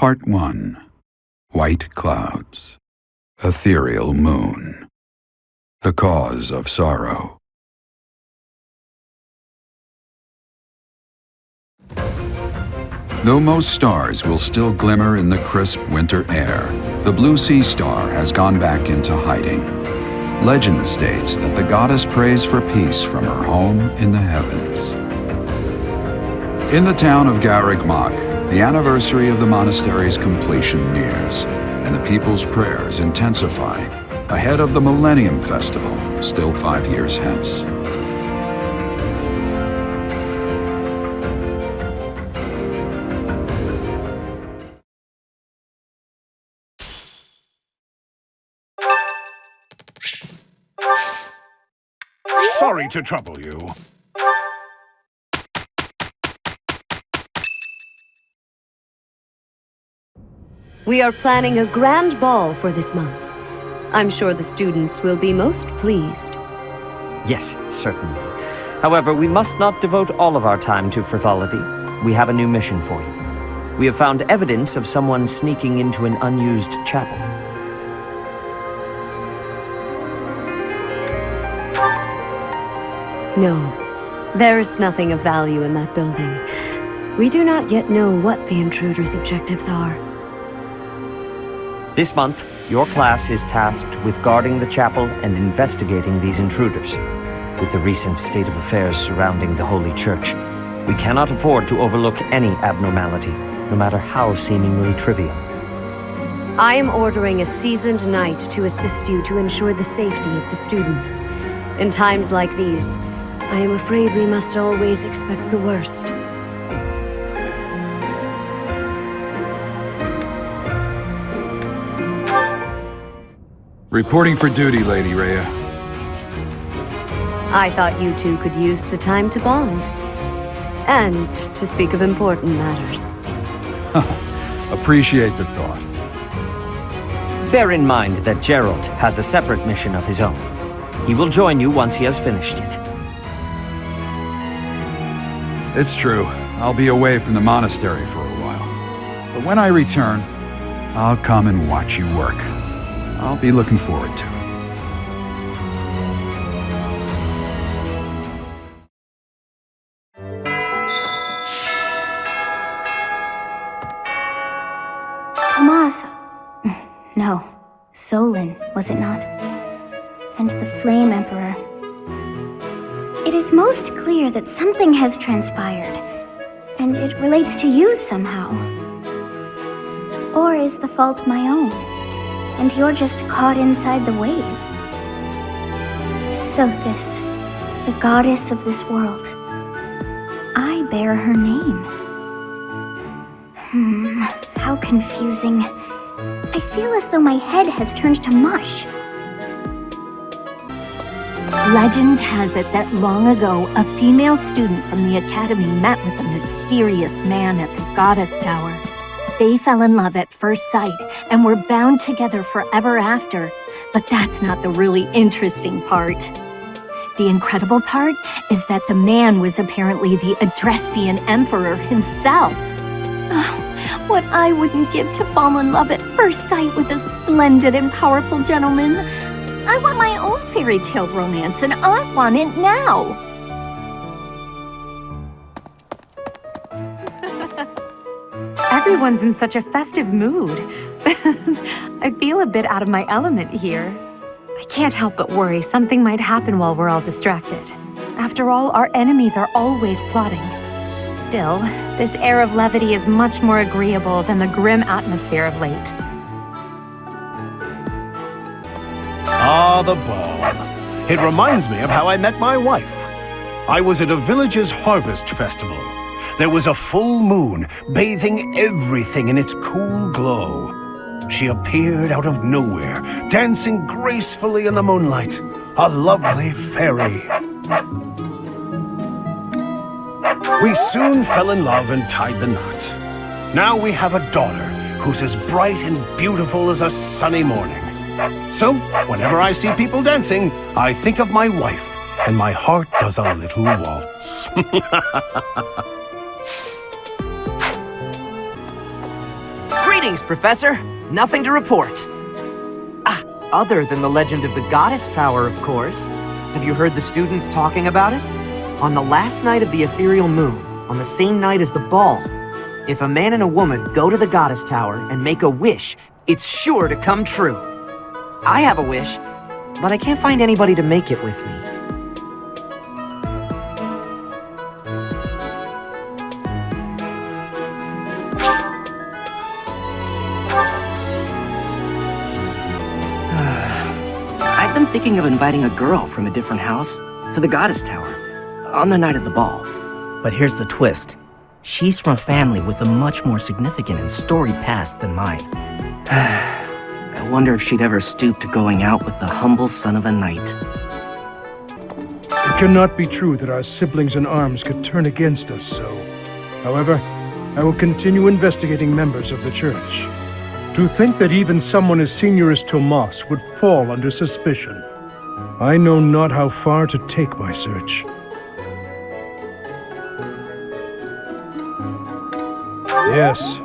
Part 1. White Clouds. Ethereal Moon. The Cause of Sorrow. Though most stars will still glimmer in the crisp winter air, the blue sea star has gone back into hiding. Legend states that the goddess prays for peace from her home in the heavens. In the town of Garreg Mach, the anniversary of the monastery's completion nears, and the people's prayers intensify ahead of the Millennium Festival, still 5 years hence. Sorry to trouble you. We are planning a grand ball for this month. I'm sure the students will be most pleased. Yes, certainly. However, we must not devote all of our time to frivolity. We have a new mission for you. We have found evidence of someone sneaking into an unused chapel. No, there is nothing of value in that building. We do not yet know what the intruder's objectives are. This month, your class is tasked with guarding the chapel and investigating these intruders. With the recent state of affairs surrounding the Holy Church, we cannot afford to overlook any abnormality, no matter how seemingly trivial. I am ordering a seasoned knight to assist you to ensure the safety of the students. In times like these, I am afraid we must always expect the worst. Reporting for duty, Lady Rhea. I thought you two could use the time to bond. And to speak of important matters. Appreciate the thought. Bear in mind that Gerald has a separate mission of his own. He will join you once he has finished it. It's true. I'll be away from the monastery for a while. But when I return, I'll come and watch you work. I'll be looking forward to it. Tomas. No, Solon, was it not? And the Flame Emperor. It is most clear that something has transpired, and it relates to you somehow. Or is the fault my own, and you're just caught inside the wave? Sothis, the goddess of this world. I bear her name. How confusing. I feel as though my head has turned to mush. Legend has it that long ago, a female student from the academy met with a mysterious man at the Goddess Tower. They fell in love at first sight and were bound together forever after. But that's not the really interesting part. The incredible part is that the man was apparently the Adrestian Emperor himself. Oh, what I wouldn't give to fall in love at first sight with a splendid and powerful gentleman. I want my own fairy tale romance, and I want it now. Everyone's in such a festive mood. I feel a bit out of my element here. I can't help but worry something might happen while we're all distracted. After all, our enemies are always plotting. Still, this air of levity is much more agreeable than the grim atmosphere of late. Ah, the ball. It reminds me of how I met my wife. I was at a village's harvest festival. There was a full moon, bathing everything in its cool glow. She appeared out of nowhere, dancing gracefully in the moonlight. A lovely fairy. We soon fell in love and tied the knot. Now we have a daughter who's as bright and beautiful as a sunny morning. So, whenever I see people dancing, I think of my wife, and my heart does a little waltz. Greetings, Professor. Nothing to report. Other than the legend of the Goddess Tower, of course. Have you heard the students talking about it? On the last night of the ethereal moon, on the same night as the ball, if a man and a woman go to the Goddess Tower and make a wish, it's sure to come true. I have a wish, but I can't find anybody to make it with me. I've been thinking of inviting a girl from a different house to the Goddess Tower on the night of the ball. But here's the twist. She's from a family with a much more significant and storied past than mine. I wonder if she'd ever stoop to going out with the humble son of a knight. It cannot be true that our siblings in arms could turn against us so. However, I will continue investigating members of the church. To think that even someone as senior as Tomas would fall under suspicion. I know not how far to take my search. Yes,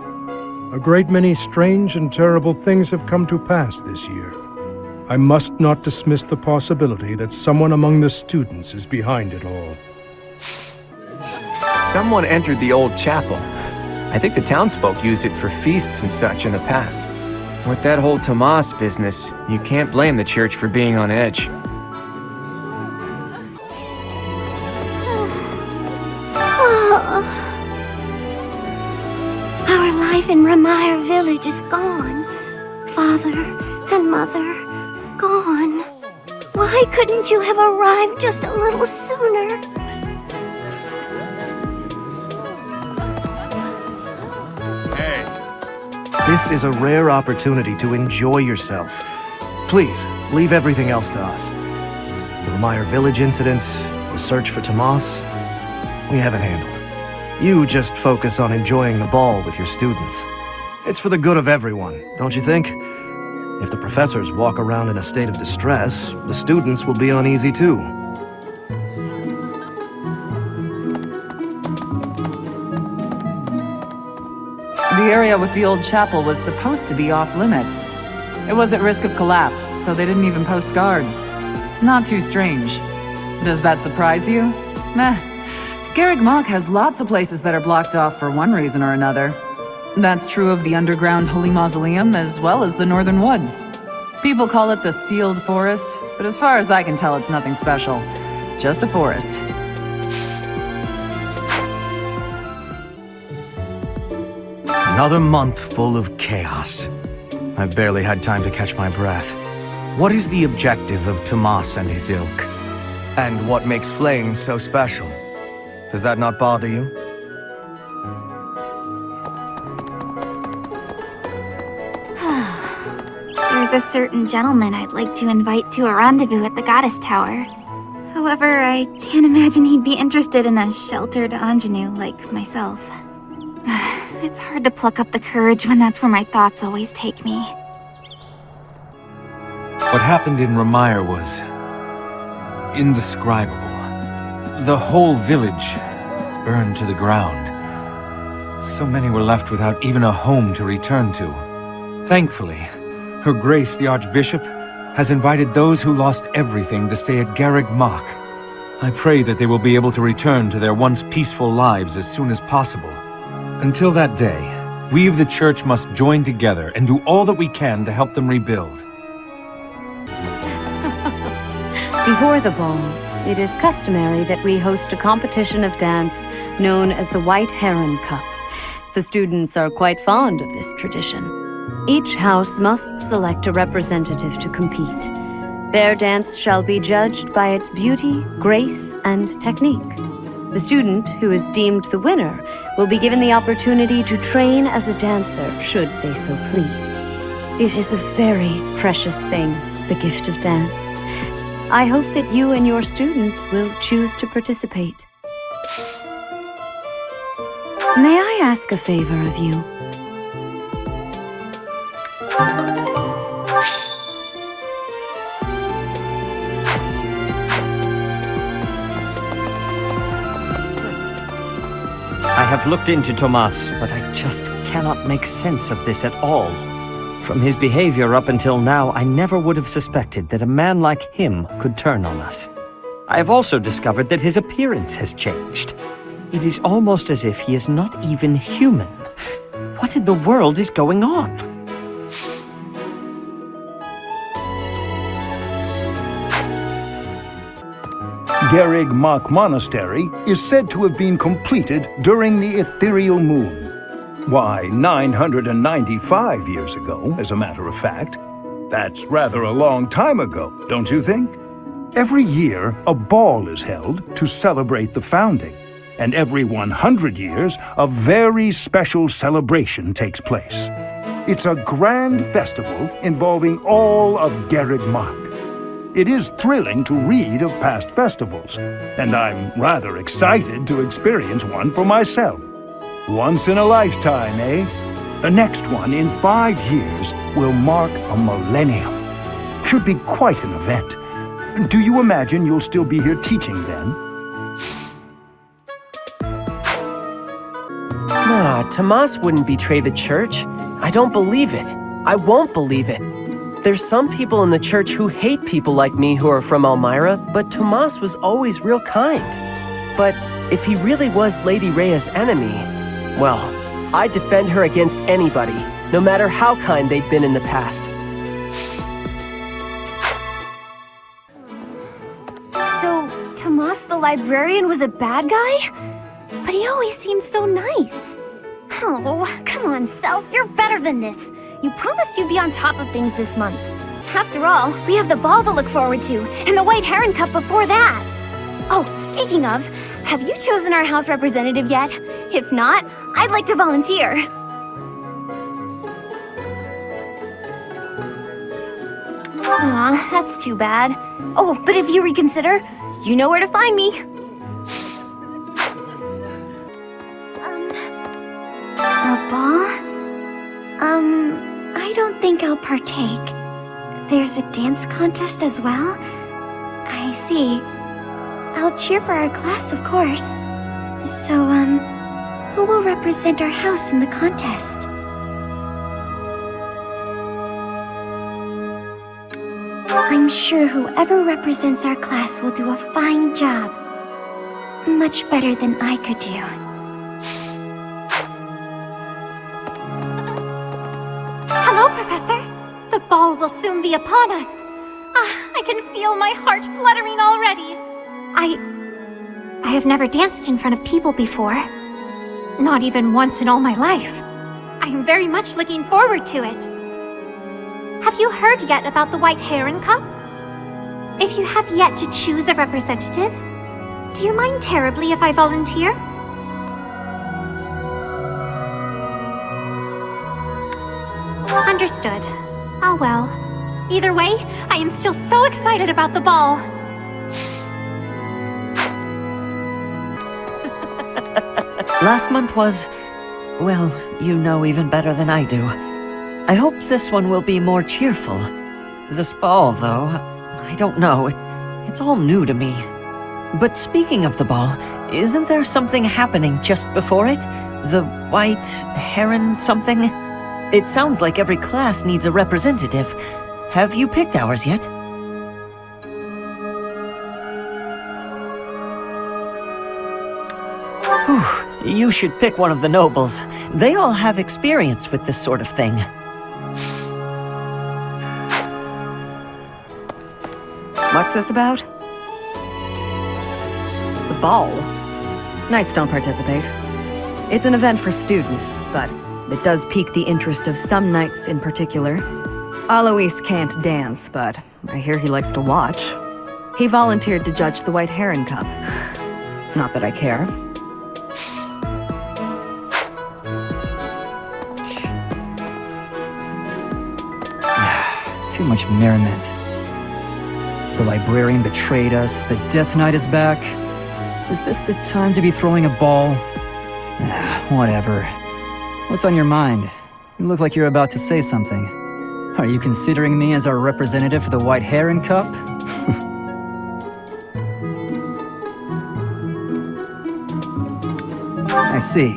a great many strange and terrible things have come to pass this year. I must not dismiss the possibility that someone among the students is behind it all. Someone entered the old chapel. I think the townsfolk used it for feasts and such in the past. With that whole Tomas business, you can't blame the church for being on edge. Our life in Ramire village is gone. Father and mother, gone. Why couldn't you have arrived just a little sooner? This is a rare opportunity to enjoy yourself. Please, leave everything else to us. The Ramire village incident, the search for Tomas, we haven't handled. You just focus on enjoying the ball with your students. It's for the good of everyone, don't you think? If the professors walk around in a state of distress, the students will be uneasy too. The area with the old chapel was supposed to be off-limits. It was at risk of collapse, so they didn't even post guards. It's not too strange. Does that surprise you? Meh. Garreg Mach has lots of places that are blocked off for one reason or another. That's true of the underground Holy Mausoleum as well as the Northern Woods. People call it the Sealed Forest, but as far as I can tell, it's nothing special. Just a forest. Another month full of chaos. I've barely had time to catch my breath. What is the objective of Tomas and his ilk? And what makes Flame so special? Does that not bother you? There's a certain gentleman I'd like to invite to a rendezvous at the Goddess Tower. However, I can't imagine he'd be interested in a sheltered ingenue like myself. It's hard to pluck up the courage when that's where my thoughts always take me. What happened in Ramire was indescribable. The whole village burned to the ground. So many were left without even a home to return to. Thankfully, Her Grace the Archbishop has invited those who lost everything to stay at Garreg Mach. I pray that they will be able to return to their once peaceful lives as soon as possible. Until that day, we of the Church must join together and do all that we can to help them rebuild. Before the ball, it is customary that we host a competition of dance known as the White Heron Cup. The students are quite fond of this tradition. Each house must select a representative to compete. Their dance shall be judged by its beauty, grace, and technique. The student who is deemed the winner will be given the opportunity to train as a dancer, should they so please. It is a very precious thing, the gift of dance. I hope that you and your students will choose to participate. May I ask a favor of you? I have looked into Tomas, but I just cannot make sense of this at all. From his behavior up until now, I never would have suspected that a man like him could turn on us. I have also discovered that his appearance has changed. It is almost as if he is not even human. What in the world is going on? Garreg Mach Monastery is said to have been completed during the ethereal moon. Why, 995 years ago, as a matter of fact. That's rather a long time ago, don't you think? Every year, a ball is held to celebrate the founding, and every 100 years, a very special celebration takes place. It's a grand festival involving all of Garreg Mach. It is thrilling to read of past festivals, and I'm rather excited to experience one for myself. Once in a lifetime, eh? The next one, in 5 years, will mark a millennium. Should be quite an event. Do you imagine you'll still be here teaching then? Nah, Tomas wouldn't betray the church. I don't believe it. I won't believe it. There's some people in the church who hate people like me who are from Elmira, but Tomas was always real kind. But if he really was Lady Rhea's enemy, well, I'd defend her against anybody, no matter how kind they'd been in the past. So, Tomas the librarian was a bad guy? But he always seemed so nice. Oh, come on, Self, you're better than this. You promised you'd be on top of things this month. After all, we have the ball to look forward to, and the White Heron Cup before that. Oh, speaking of, have you chosen our house representative yet? If not, I'd like to volunteer. Aw, that's too bad. Oh, but if you reconsider, you know where to find me. A ball? I don't think I'll partake. There's a dance contest as well? I see. I'll cheer for our class, of course. So, who will represent our house in the contest? I'm sure whoever represents our class will do a fine job. Much better than I could do. Hello, Professor. The ball will soon be upon us. I can feel my heart fluttering already. I have never danced in front of people before. Not even once in all my life. I am very much looking forward to it. Have you heard yet about the White Heron Cup? If you have yet to choose a representative, do you mind terribly if I volunteer? Understood. Oh well. Either way, I am still so excited about the ball. Last month was, well, you know even better than I do. I hope this one will be more cheerful. This ball, though, I don't know. It's all new to me. But speaking of the ball, isn't there something happening just before it? The White Heron something? It sounds like every class needs a representative. Have you picked ours yet? Whew, you should pick one of the nobles. They all have experience with this sort of thing. What's this about? The ball. Knights don't participate. It's an event for students, but it does pique the interest of some knights in particular. Alois can't dance, but I hear he likes to watch. He volunteered to judge the White Heron Cup. Not that I care. Too much merriment. The librarian betrayed us, the Death Knight is back. Is this the time to be throwing a ball? Whatever. What's on your mind? You look like you're about to say something. Are you considering me as our representative for the White Heron Cup? I see.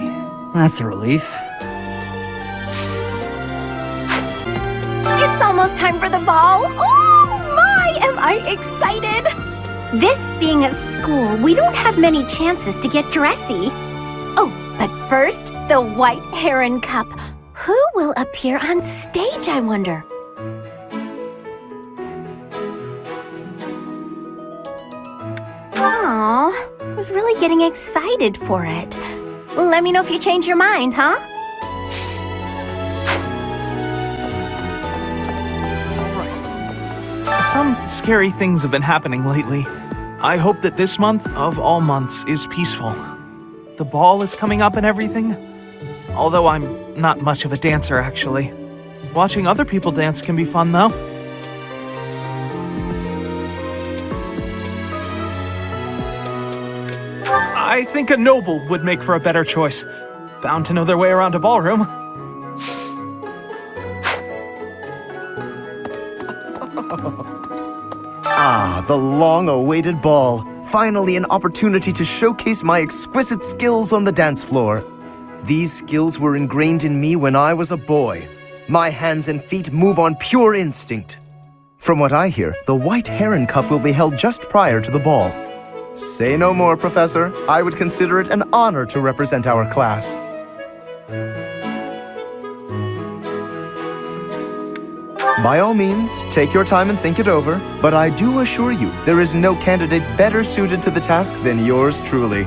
That's a relief. It's almost time for the ball. Oh my, am I excited! This being a school, we don't have many chances to get dressy. Oh, but first, the White Heron Cup. Who will appear on stage, I wonder? Aw, I was really getting excited for it. Let me know if you change your mind, huh? Some scary things have been happening lately. I hope that this month, of all months, is peaceful. The ball is coming up and everything. Although I'm not much of a dancer, actually. Watching other people dance can be fun, though. I think a noble would make for a better choice. Bound to know their way around a ballroom. Ah, the long-awaited ball. Finally an opportunity to showcase my exquisite skills on the dance floor. These skills were ingrained in me when I was a boy. My hands and feet move on pure instinct. From what I hear, the White Heron Cup will be held just prior to the ball. Say no more, Professor. I would consider it an honor to represent our class. By all means, take your time and think it over, but I do assure you, there is no candidate better suited to the task than yours truly.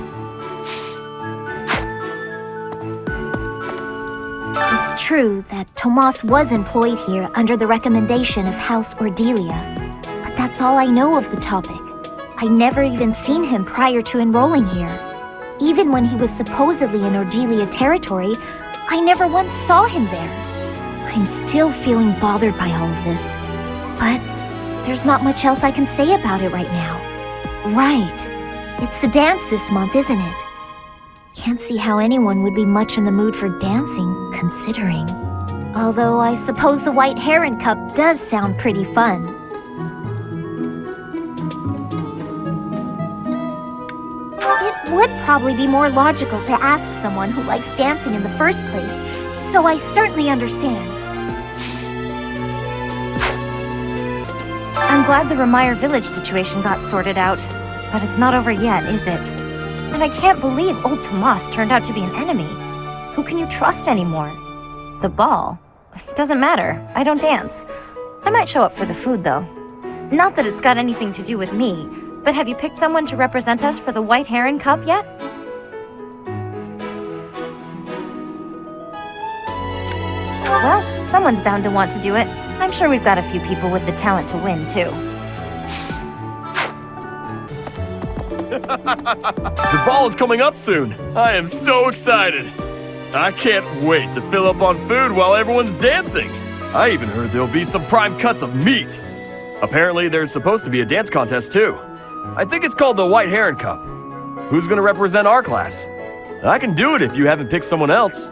It's true that Tomas was employed here under the recommendation of House Ordelia, but that's all I know of the topic. I never even seen him prior to enrolling here. Even when he was supposedly in Ordelia territory, I never once saw him there. I'm still feeling bothered by all of this, but there's not much else I can say about it right now. Right. It's the dance this month, isn't it? Can't see how anyone would be much in the mood for dancing, considering. Although I suppose the White Heron Cup does sound pretty fun. It would probably be more logical to ask someone who likes dancing in the first place, so I certainly understand. I'm glad the Remire village situation got sorted out, but it's not over yet, is it? And I can't believe old Tomas turned out to be an enemy. Who can you trust anymore? The ball? It doesn't matter. I don't dance. I might show up for the food, though. Not that it's got anything to do with me, but have you picked someone to represent us for the White Heron Cup yet? Well, someone's bound to want to do it. I'm sure we've got a few people with the talent to win, too. The ball is coming up soon. I am so excited. I can't wait to fill up on food while everyone's dancing. I even heard there'll be some prime cuts of meat. Apparently, there's supposed to be a dance contest, too. I think it's called the White Heron Cup. Who's gonna represent our class? I can do it if you haven't picked someone else.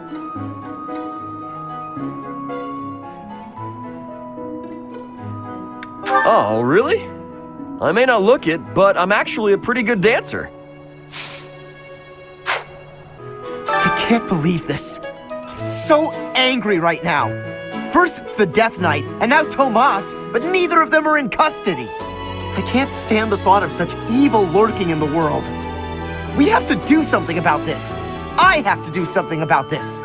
Oh, really? I may not look it, but I'm actually a pretty good dancer. I can't believe this. I'm so angry right now. First it's the Death Knight, and now Tomas, but neither of them are in custody. I can't stand the thought of such evil lurking in the world. We have to do something about this. I have to do something about this.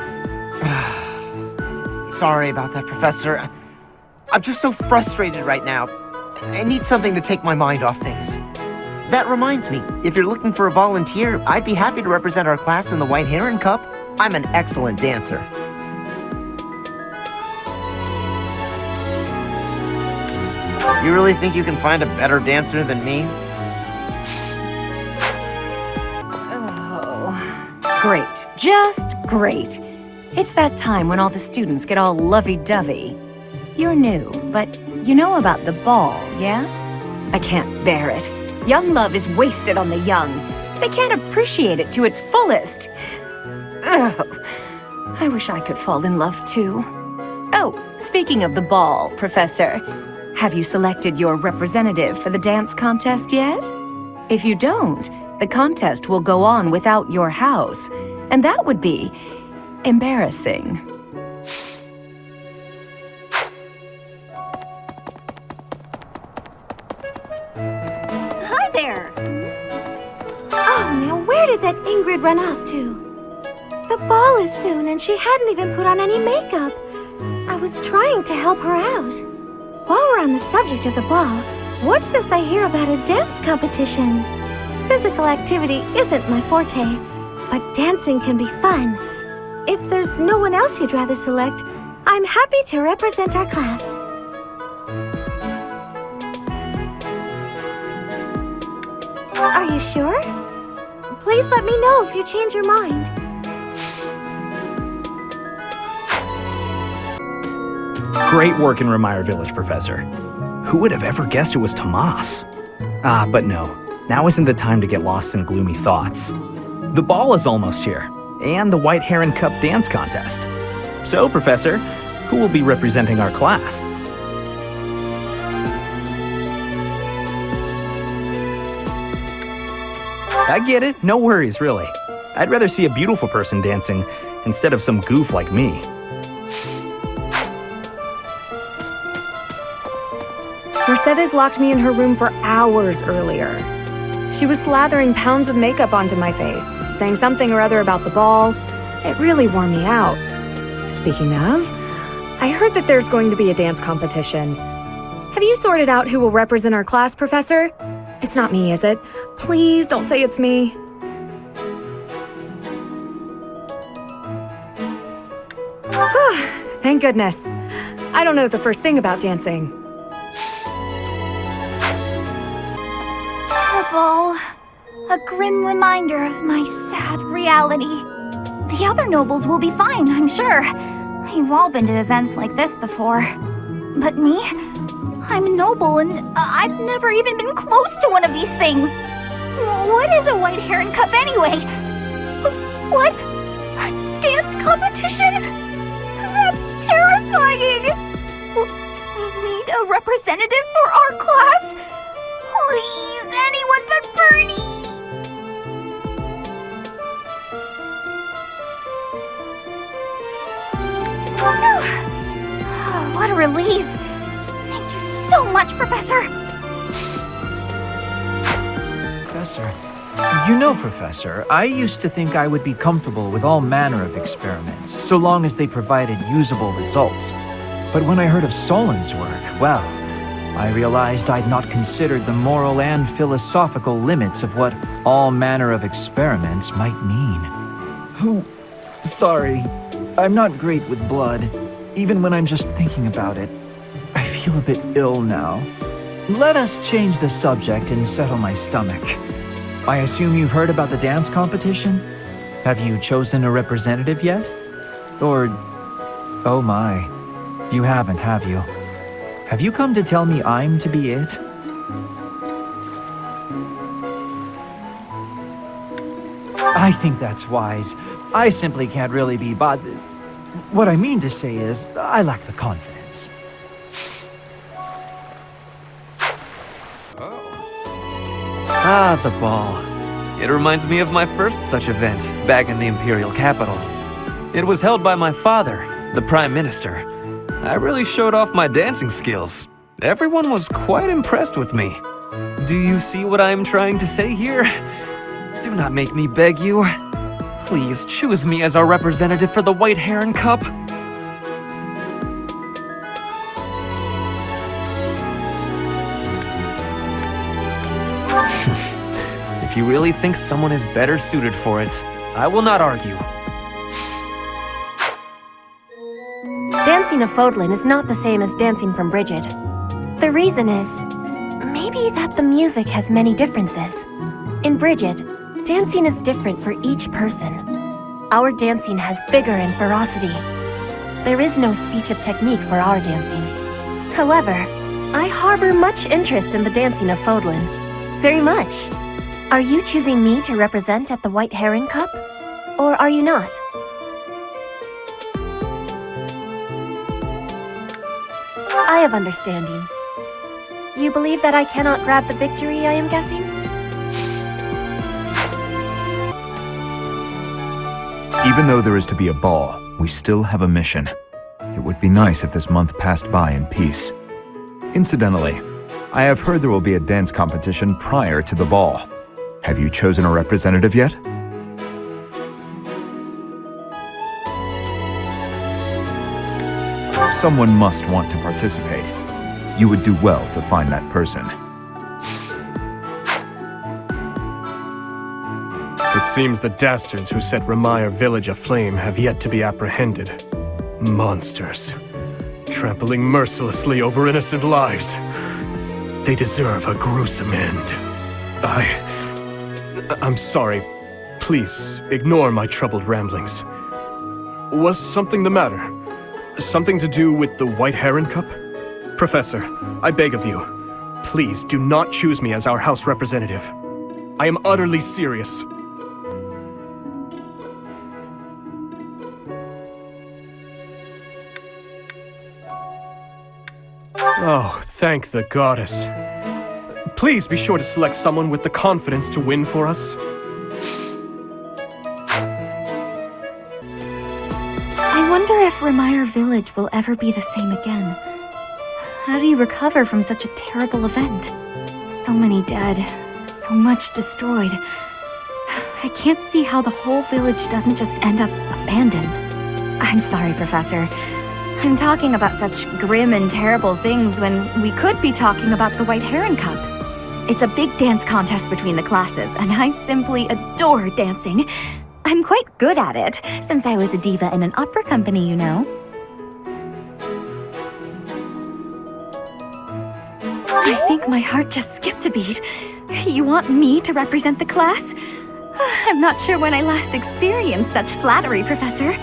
Sorry about that, Professor. I'm just so frustrated right now. I need something to take my mind off things. That reminds me, if you're looking for a volunteer, I'd be happy to represent our class in the White Heron Cup. I'm an excellent dancer. You really think you can find a better dancer than me? Oh, great. Just great. It's that time when all the students get all lovey-dovey. You're new, but you know about the ball, yeah? I can't bear it. Young love is wasted on the young. They can't appreciate it to its fullest. Ugh. I wish I could fall in love too. Oh, speaking of the ball, Professor, have you selected your representative for the dance contest yet? If you don't, the contest will go on without your house, and that would be embarrassing. Hi there! Oh, now where did that Ingrid run off to? The ball is soon, and she hadn't even put on any makeup. I was trying to help her out. While we're on the subject of the ball, what's this I hear about a dance competition? Physical activity isn't my forte, but dancing can be fun. If there's no one else you'd rather select, I'm happy to represent our class. Are you sure? Please let me know if you change your mind. Great work in Remire Village, Professor. Who would have ever guessed it was Tomas? But no. Now isn't the time to get lost in gloomy thoughts. The ball is almost here, and the White Heron Cup dance contest. So, Professor, who will be representing our class? I get it. No worries, really. I'd rather see a beautiful person dancing instead of some goof like me. Mercedes locked me in her room for hours earlier. She was slathering pounds of makeup onto my face, saying something or other about the ball. It really wore me out. Speaking of, I heard that there's going to be a dance competition. Have you sorted out who will represent our class, Professor? It's not me, is it? Please don't say it's me. Thank goodness. I don't know the first thing about dancing. The ball. A grim reminder of my sad reality. The other nobles will be fine, I'm sure. We've all been to events like this before. But me? I'm a noble and I've never even been close to one of these things. What is a White Heron Cup anyway? What? A dance competition? That's terrifying! We need a representative for our class? Please, anyone but Bernie! Oh, what a relief. Thank you so much, Professor. Professor. You know, Professor, I used to think I would be comfortable with all manner of experiments, so long as they provided usable results. But when I heard of Solin's work, well, I realized I'd not considered the moral and philosophical limits of what all manner of experiments might mean. Sorry, I'm not great with blood. Even when I'm just thinking about it, I feel a bit ill now. Let us change the subject and settle my stomach. I assume you've heard about the dance competition? Have you chosen a representative yet? Or... oh my, you haven't, have you? Have you come to tell me I'm to be it? I think that's wise. I simply can't really be bothered. What I mean to say is, I lack the confidence. Ah, the ball. It reminds me of my first such event, back in the Imperial capital. It was held by my father, the Prime Minister. I really showed off my dancing skills. Everyone was quite impressed with me. Do you see what I am trying to say here? Do not make me beg you. Please choose me as our representative for the White Heron Cup. If you really think someone is better suited for it, I will not argue. Dancing of Fodlan is not the same as dancing from Brigid. The reason is, maybe that the music has many differences. In Brigid, dancing is different for each person. Our dancing has vigor and ferocity. There is no speech of technique for our dancing. However, I harbor much interest in the dancing of Fodlan. Very much. Are you choosing me to represent at the White Heron Cup? Or are you not? I have understanding. You believe that I cannot grab the victory, I am guessing? Even though there is to be a ball, we still have a mission. It would be nice if this month passed by in peace. Incidentally, I have heard there will be a dance competition prior to the ball. Have you chosen a representative yet? Someone must want to participate. You would do well to find that person. It seems the dastards who set Ramire village aflame have yet to be apprehended. Monsters. Trampling mercilessly over innocent lives. They deserve a gruesome end. I'm sorry. Please, ignore my troubled ramblings. Was something the matter? Something to do with the White Heron Cup? Professor, I beg of you, please do not choose me as our house representative. I am utterly serious. Oh, thank the goddess. Please be sure to select someone with the confidence to win for us. I wonder if Ramire Village will ever be the same again. How do you recover from such a terrible event? So many dead, so much destroyed. I can't see how the whole village doesn't just end up abandoned. I'm sorry, Professor. I'm talking about such grim and terrible things when we could be talking about the White Heron Cup. It's a big dance contest between the classes, and I simply adore dancing. I'm quite good at it, since I was a diva in an opera company, you know. I think my heart just skipped a beat. You want me to represent the class? I'm not sure when I last experienced such flattery, Professor.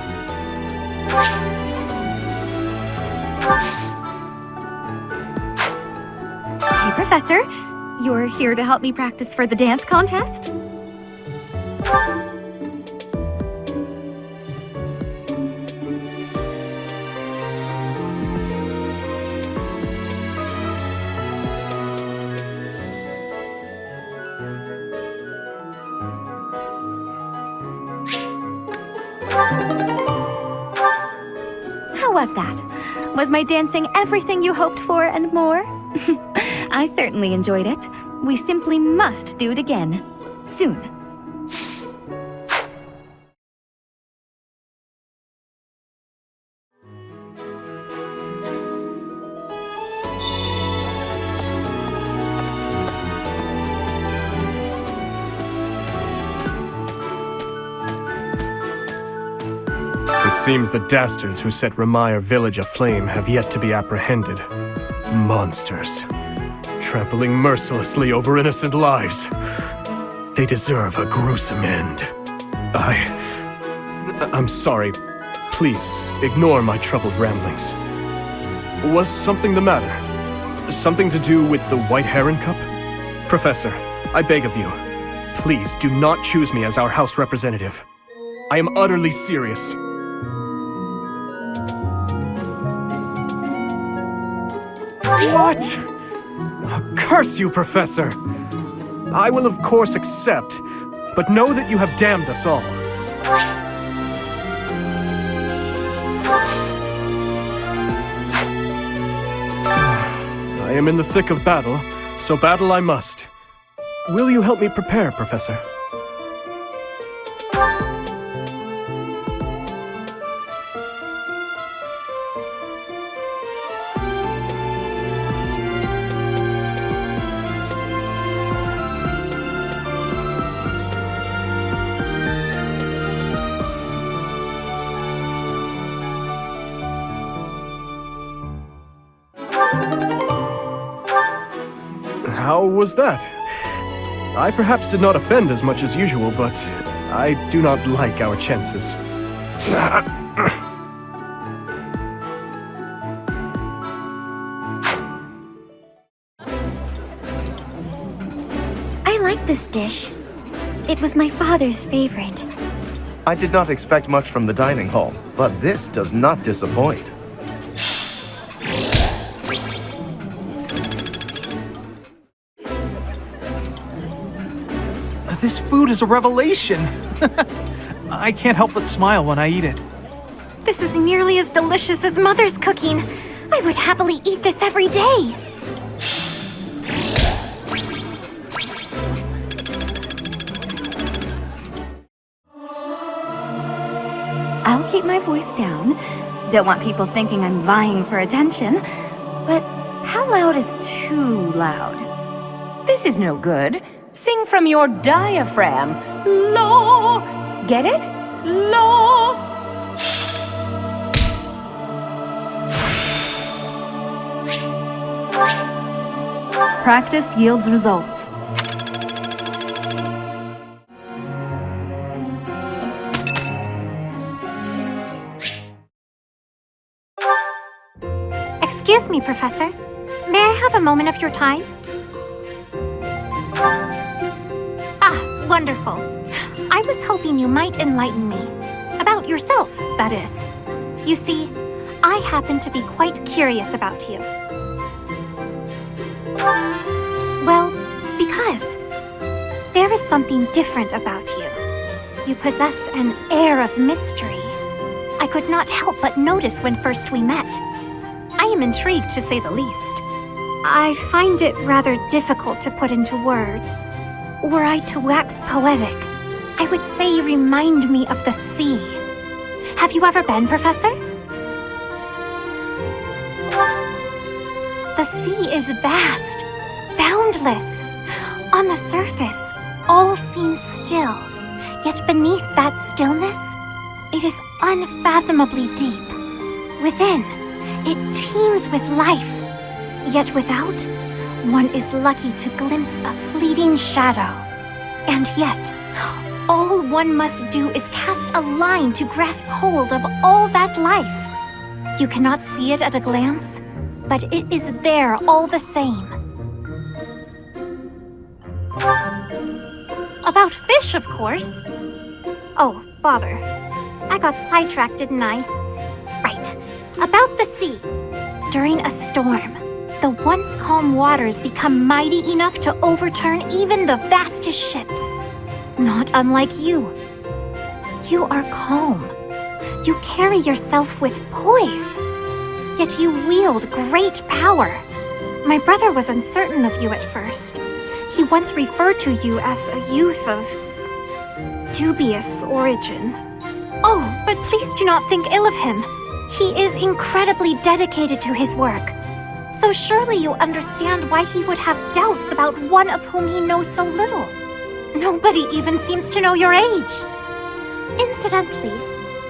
Hey, Professor. You're here to help me practice for the dance contest? How was that? Was my dancing everything you hoped for and more? I certainly enjoyed it. We simply must do it again. Soon. It seems the dastards who set Ramire village aflame have yet to be apprehended. Monsters. Trampling mercilessly over innocent lives. They deserve a gruesome end. I'm sorry. Please, ignore my troubled ramblings. Was something the matter? Something to do with the White Heron Cup? Professor, I beg of you, please do not choose me as our house representative. I am utterly serious. What? Oh, curse you, Professor! I will of course accept, but know that you have damned us all. I am in the thick of battle, so battle I must. Will you help me prepare, Professor? How was that? I perhaps did not offend as much as usual, but I do not like our chances. I like this dish. It was my father's favorite. I did not expect much from the dining hall, but this does not disappoint. This food is a revelation. I can't help but smile when I eat it. This is nearly as delicious as Mother's cooking. I would happily eat this every day. I'll keep my voice down. Don't want people thinking I'm vying for attention. But how loud is too loud? This is no good. Sing from your diaphragm. Low. Get it? Low. Practice yields results. Excuse me, Professor. May I have a moment of your time? Ah, wonderful. I was hoping you might enlighten me. About yourself, that is. You see, I happen to be quite curious about you. Well, because there is something different about you. You possess an air of mystery. I could not help but notice when first we met. I am intrigued, to say the least. I find it rather difficult to put into words. Were I to wax poetic, I would say you remind me of the sea. Have you ever been, Professor? The sea is vast, boundless. On the surface, all seems still. Yet beneath that stillness, it is unfathomably deep. Within, it teems with life. Yet without, one is lucky to glimpse a fleeting shadow. And yet, all one must do is cast a line to grasp hold of all that life. You cannot see it at a glance, but it is there all the same. About fish, of course. Oh, bother. I got sidetracked, didn't I? Right. About the sea. During a storm, the once calm waters become mighty enough to overturn even the vastest ships. Not unlike you. You are calm. You carry yourself with poise. Yet you wield great power. My brother was uncertain of you at first. He once referred to you as a youth of dubious origin. Oh, but please do not think ill of him. He is incredibly dedicated to his work. So surely you understand why he would have doubts about one of whom he knows so little. Nobody even seems to know your age. Incidentally,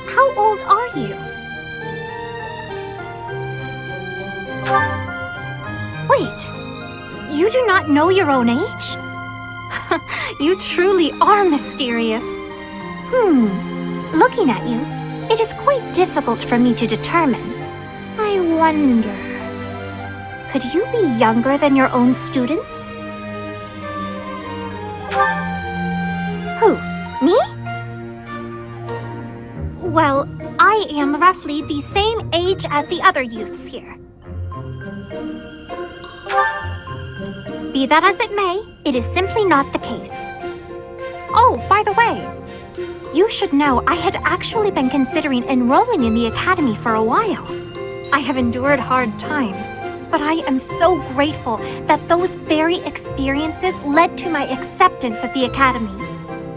how old are you? Wait, you do not know your own age? You truly are mysterious. Looking at you, it is quite difficult for me to determine. I wonder... Could you be younger than your own students? Who? Me? Well, I am roughly the same age as the other youths here. Be that as it may, it is simply not the case. Oh, by the way, you should know I had actually been considering enrolling in the academy for a while. I have endured hard times, but I am so grateful that those very experiences led to my acceptance at the academy.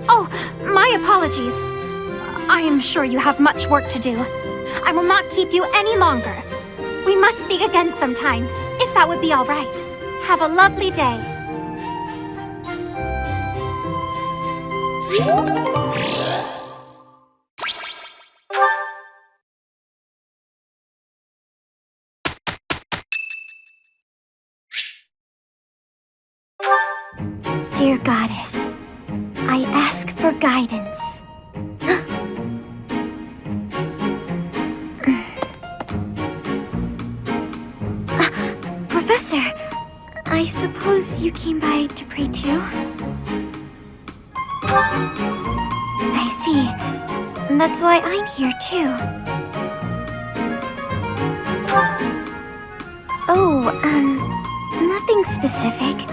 Oh, my apologies. I am sure you have much work to do. I will not keep you any longer. We must speak again sometime, if that would be all right. Have a lovely day. Dear Goddess, I ask for guidance. Professor, I suppose you came by to pray too? I see. That's why I'm here too. Oh, nothing specific.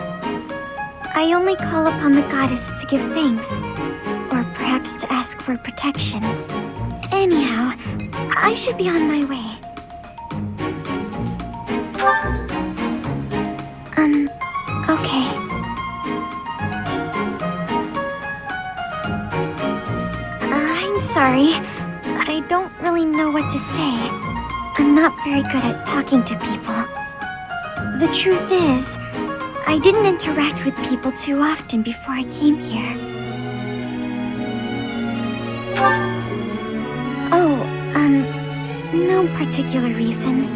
I only call upon the goddess to give thanks, or perhaps perhaps to ask for protection. Anyhow, I should be on my way. Okay. I'm sorry. I don't really know what to say. I'm not very good at talking to people. The truth is, I didn't interact with people too often before I came here. Oh, no particular reason.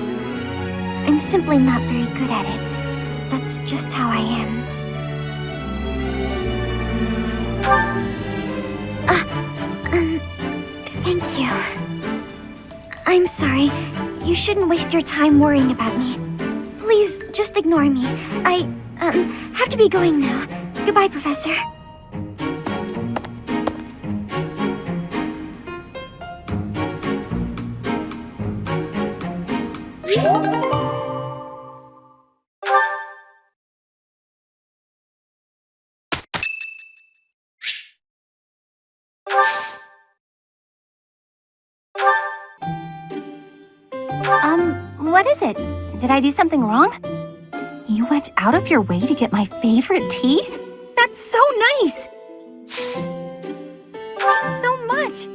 I'm simply not very good at it. That's just how I am. Thank you. I'm sorry. You shouldn't waste your time worrying about me. Please, just ignore me. I, have to be going now. Goodbye, Professor. What is it? Did I do something wrong? You went out of your way to get my favorite tea? That's so nice! Thanks so much!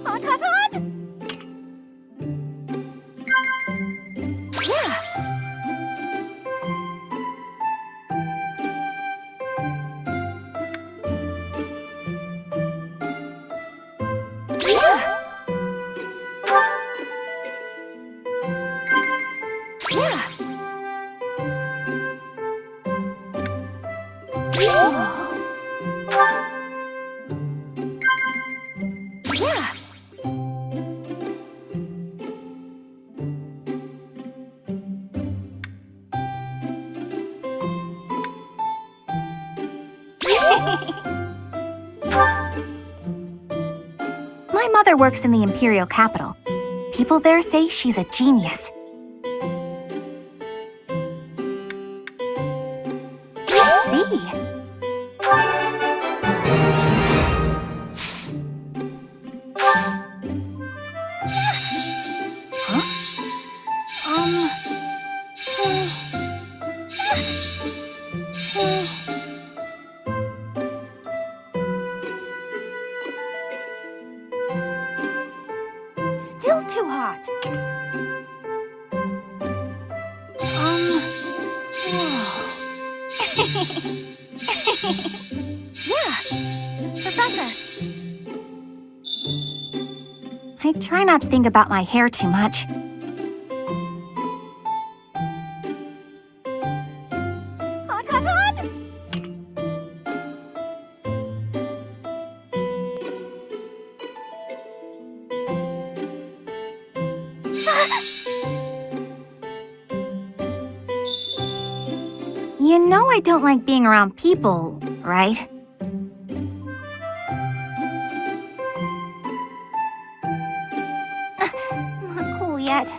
Hot, hot, hot! Yeah! My mother works in the Imperial capital. People there say she's a genius. I see. Still too hot. Yeah, Professor. I try not to think about my hair too much. Hot, hot, hot! You know I don't like being around people, right? Not cool yet.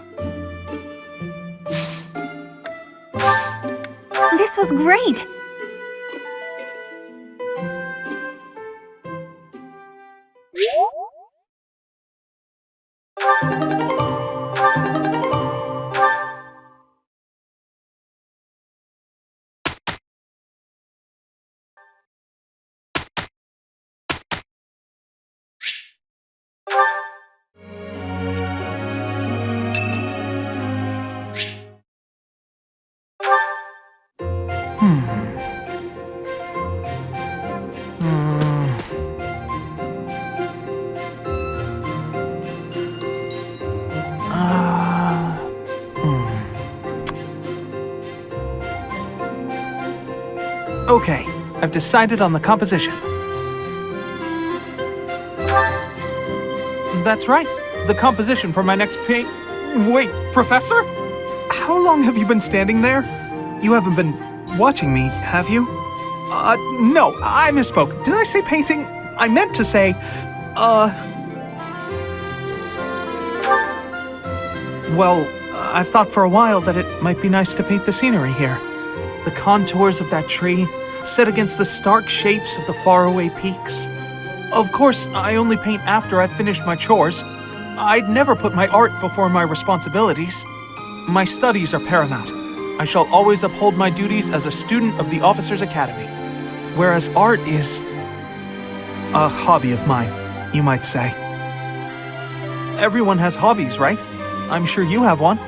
This was great! Okay, I've decided on the composition. That's right, the composition for my next paint. Wait, Professor? How long have you been standing there? You haven't been watching me, have you? No, I misspoke. Did I say painting? I meant to say, Well, I've thought for a while that it might be nice to paint the scenery here. The contours of that tree, set against the stark shapes of the faraway peaks. Of course, I only paint after I've finished my chores. I'd never put my art before my responsibilities. My studies are paramount. I shall always uphold my duties as a student of the Officers' Academy. Whereas art is a hobby of mine, you might say. Everyone has hobbies, right? I'm sure you have one.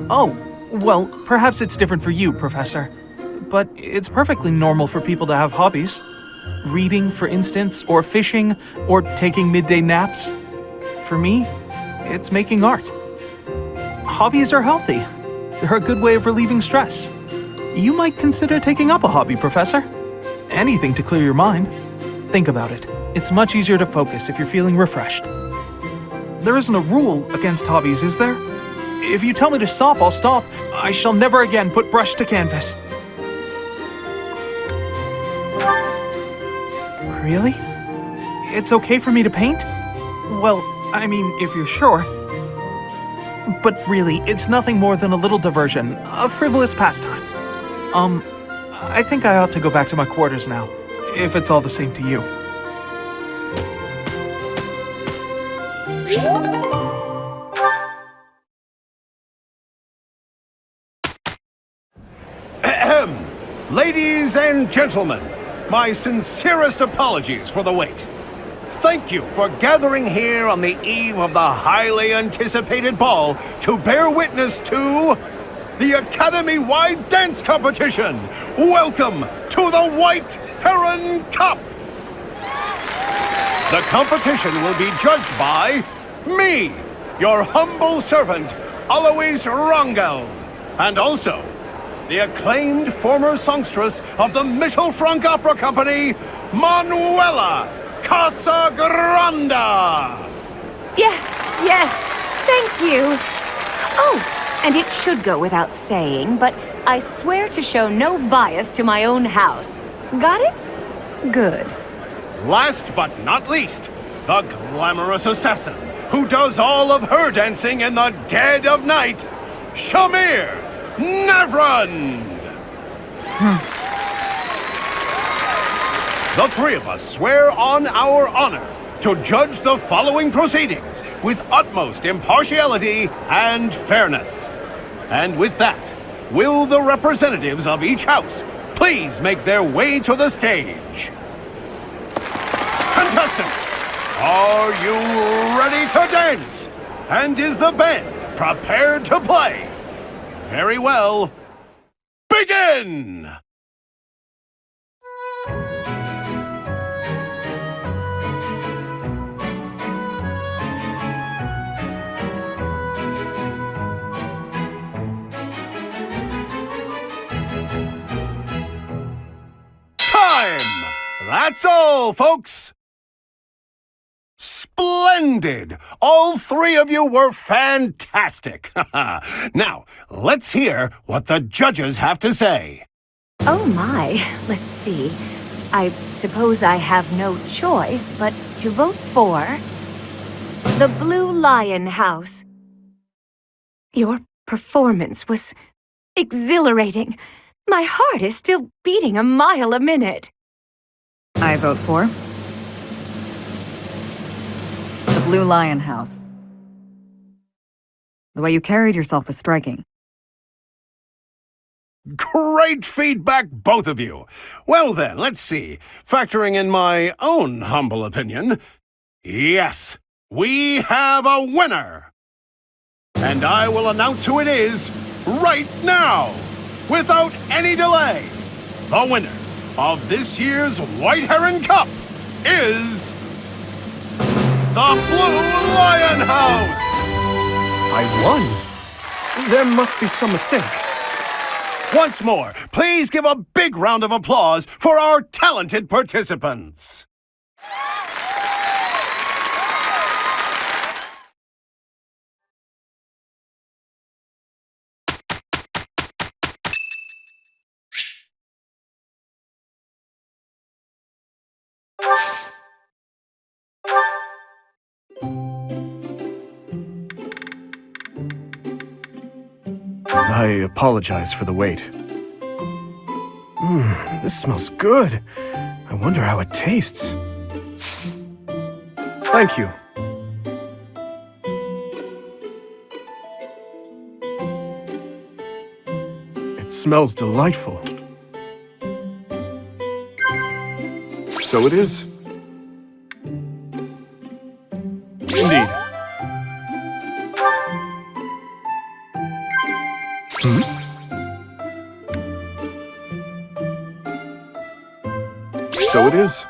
Oh, well, perhaps it's different for you, Professor. But it's perfectly normal for people to have hobbies. Reading, for instance, or fishing, or taking midday naps. For me, it's making art. Hobbies are healthy. They're a good way of relieving stress. You might consider taking up a hobby, Professor. Anything to clear your mind. Think about it. It's much easier to focus if you're feeling refreshed. There isn't a rule against hobbies, is there? If you tell me to stop, I'll stop. I shall never again put brush to canvas. Really? It's okay for me to paint? Well, I mean, if you're sure. But really, it's nothing more than a little diversion, a frivolous pastime. I think I ought to go back to my quarters now, if it's all the same to you. Ahem. Ladies and gentlemen, my sincerest apologies for the wait. Thank you for gathering here on the eve of the highly anticipated ball to bear witness to the Academy-wide dance competition. Welcome to the White Heron Cup. The competition will be judged by me, your humble servant, Alois Rangel, and also the acclaimed former songstress of the Mittelfrank Opera Company, Manuela Casagranda! Yes, thank you. Oh, and it should go without saying, but I swear to show no bias to my own house. Got it? Good. Last but not least, the glamorous assassin who does all of her dancing in the dead of night, Shamir Navrand! The three of us swear on our honor to judge the following proceedings with utmost impartiality and fairness. And with that, will the representatives of each house please make their way to the stage? Contestants, are you ready to dance? And is the band prepared to play? Very well. Begin! Time! That's all, folks! Splendid! All three of you were fantastic! Now, let's hear what the judges have to say. Oh my, let's see. I suppose I have no choice but to vote for the Blue Lion House. Your performance was exhilarating. My heart is still beating a mile a minute. I vote for the Blue Lion House. The way you carried yourself was striking. Great feedback, both of you. Well then, let's see. Factoring in my own humble opinion, yes, we have a winner. And I will announce who it is right now, without any delay. The winner of this year's White Heron Cup is the Blue Lion House! I won? There must be some mistake. Once more, please give a big round of applause for our talented participants. I apologize for the wait. This smells good. I wonder how it tastes. Thank you. It smells delightful. So it is. Indeed. So it is.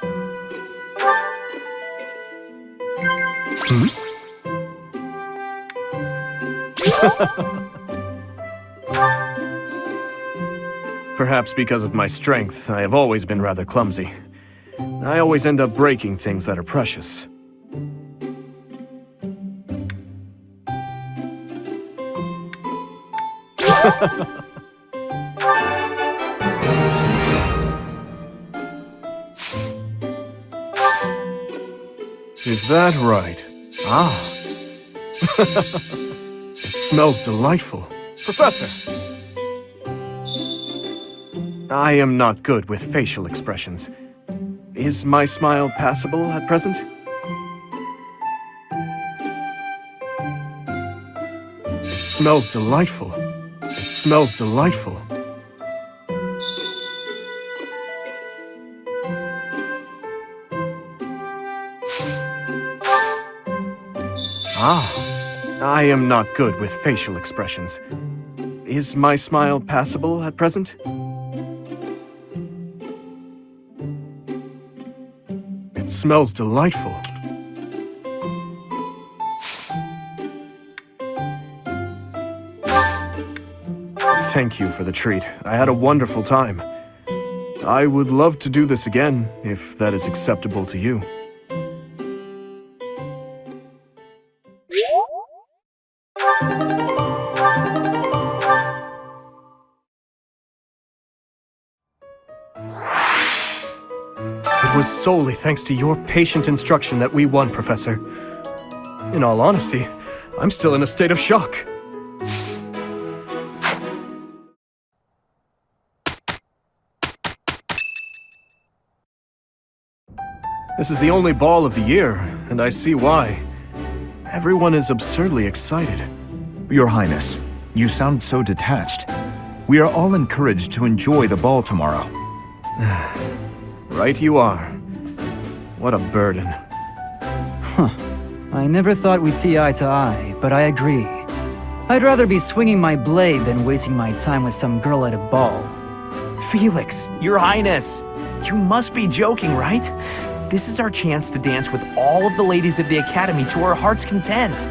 Perhaps because of my strength, I have always been rather clumsy. I always end up breaking things that are precious. Is that right? Ah. It smells delightful. Professor! I am not good with facial expressions. Is my smile passable at present? It smells delightful. It smells delightful. Ah, I am not good with facial expressions. Is my smile passable at present? It smells delightful. Thank you for the treat. I had a wonderful time. I would love to do this again, if that is acceptable to you. It was solely thanks to your patient instruction that we won, Professor. In all honesty, I'm still in a state of shock. This is the only ball of the year, and I see why. Everyone is absurdly excited. Your Highness, you sound so detached. We are all encouraged to enjoy the ball tomorrow. Right you are. What a burden. Huh. I never thought we'd see eye to eye, but I agree. I'd rather be swinging my blade than wasting my time with some girl at a ball. Felix, Your Highness, you must be joking, right? This is our chance to dance with all of the ladies of the Academy to our heart's content.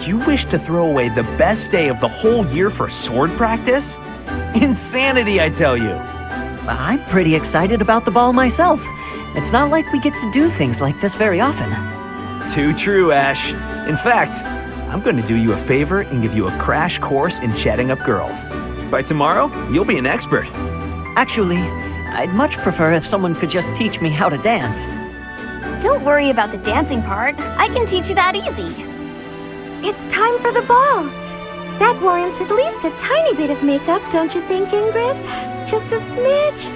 You wish to throw away the best day of the whole year for sword practice? Insanity, I tell you. I'm pretty excited about the ball myself. It's not like we get to do things like this very often. Too true, Ash. In fact, I'm going to do you a favor and give you a crash course in chatting up girls. By tomorrow, you'll be an expert. Actually, I'd much prefer if someone could just teach me how to dance. Don't worry about the dancing part. I can teach you that easy. It's time for the ball. That warrants at least a tiny bit of makeup, don't you think, Ingrid? Just a smidge.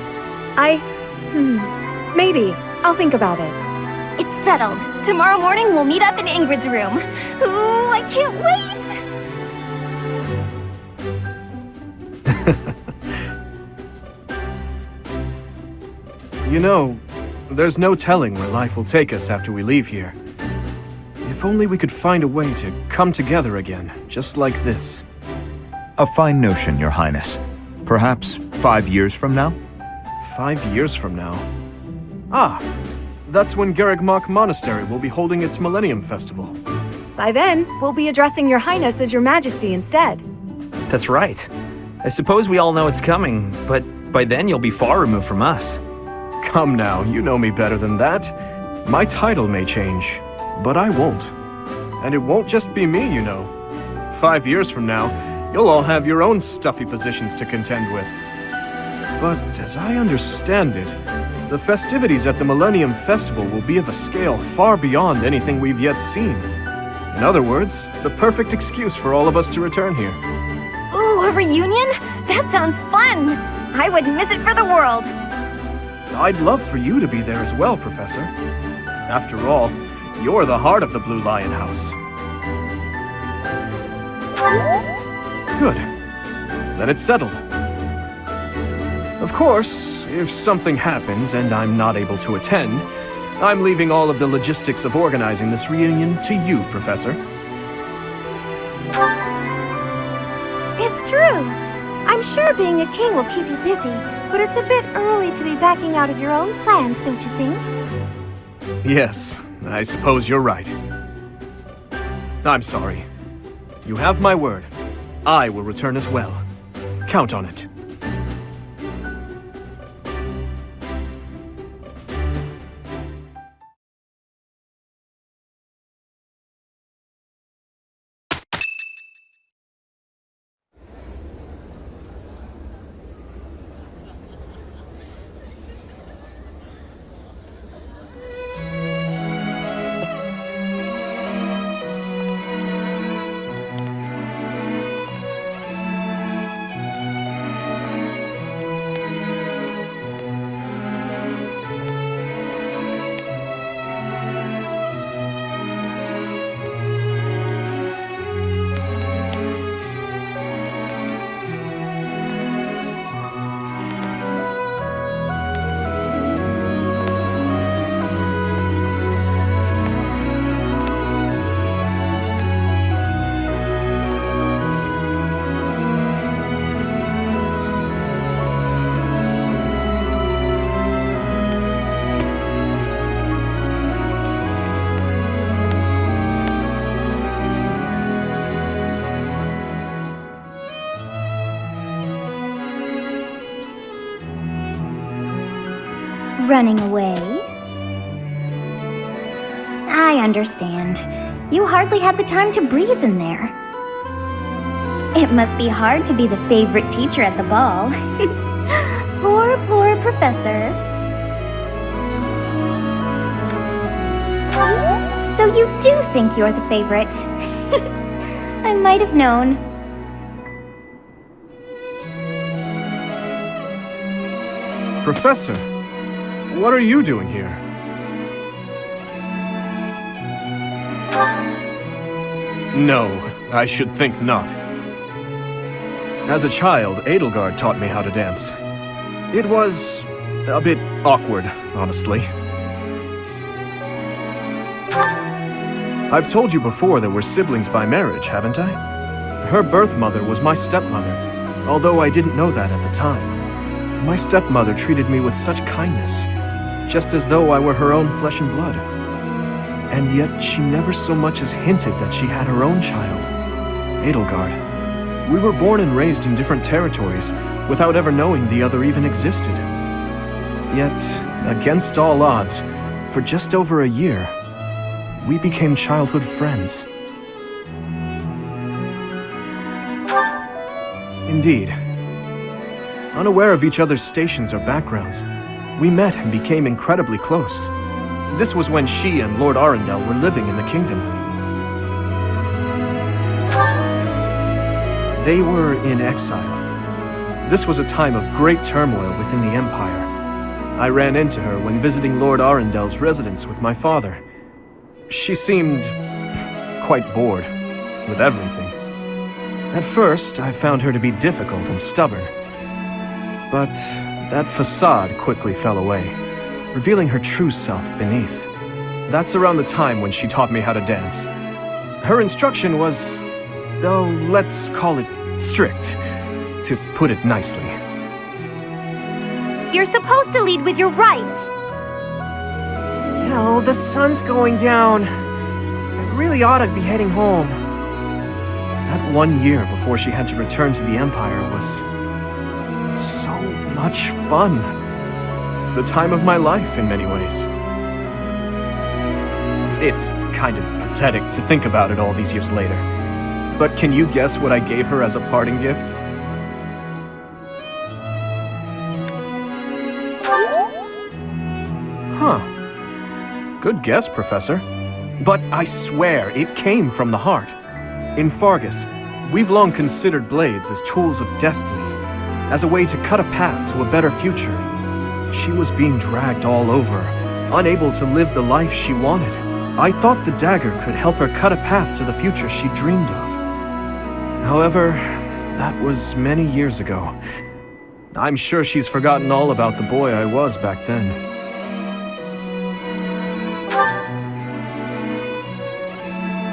Maybe. I'll think about it. It's settled. Tomorrow morning we'll meet up in Ingrid's room. Ooh, I can't wait! You know, there's no telling where life will take us after we leave here. If only we could find a way to come together again, just like this. A fine notion, Your Highness. Perhaps 5 years from now? 5 years from now? Ah, that's when Garreg Mach monastery will be holding its Millennium Festival. By then, we'll be addressing your highness as your majesty instead. That's right. I suppose we all know it's coming, but by then you'll be far removed from us. Come now, you know me better than that. My title may change, but I won't. And it won't just be me, you know. 5 years from now, you'll all have your own stuffy positions to contend with. But as I understand it, the festivities at the Millennium Festival will be of a scale far beyond anything we've yet seen. In other words, the perfect excuse for all of us to return here. Ooh, A reunion? That sounds fun! I wouldn't miss it for the world! I'd love for you to be there as well, Professor. After all, you're the heart of the Blue Lion House. Good. Then it's settled. Of course, if something happens and I'm not able to attend, I'm leaving all of the logistics of organizing this reunion to you, Professor. It's true. I'm sure being a king will keep you busy, but it's a bit early to be backing out of your own plans, don't you think? Yes, I suppose you're right. I'm sorry. You have my word. I will return as well. Count on it. Running away? I understand. You hardly had the time to breathe in there. It must be hard to be the favorite teacher at the ball. Poor professor. So you do think you're the favorite? I might have known. Professor, what are you doing here? No, I should think not. As a child, Edelgard taught me how to dance. It was a bit awkward, honestly. I've told you before that we're siblings by marriage, haven't I? Her birth mother was my stepmother, although I didn't know that at the time. My stepmother treated me with such kindness, just as though I were her own flesh and blood. And yet she never so much as hinted that she had her own child, Edelgard. We were born and raised in different territories, without ever knowing the other even existed. Yet, against all odds, for just over a year, we became childhood friends. Indeed. Unaware of each other's stations or backgrounds, we met and became incredibly close. This was when she and Lord Arundel were living in the kingdom. They were in exile. This was a time of great turmoil within the Empire. I ran into her when visiting Lord Arundel's residence with my father. She seemed quite bored with everything. At first, I found her to be difficult and stubborn. But that facade quickly fell away, revealing her true self beneath. That's around the time when she taught me how to dance. Her instruction was, though let's call it strict, to put it nicely. You're supposed to lead with your right! Oh, the sun's going down. I really ought to be heading home. That 1 year before she had to return to the Empire was so much fun. The time of my life in many ways. It's kind of pathetic to think about it all these years later. But can you guess what I gave her as a parting gift? Huh. Good guess, Professor. But I swear it came from the heart. In Fargus, We've long considered blades as tools of destiny, as a way to cut a path to a better future. She was being dragged all over, unable to live the life she wanted. I thought the dagger could help her cut a path to the future she dreamed of. However, that was many years ago. I'm sure she's forgotten all about the boy I was back then.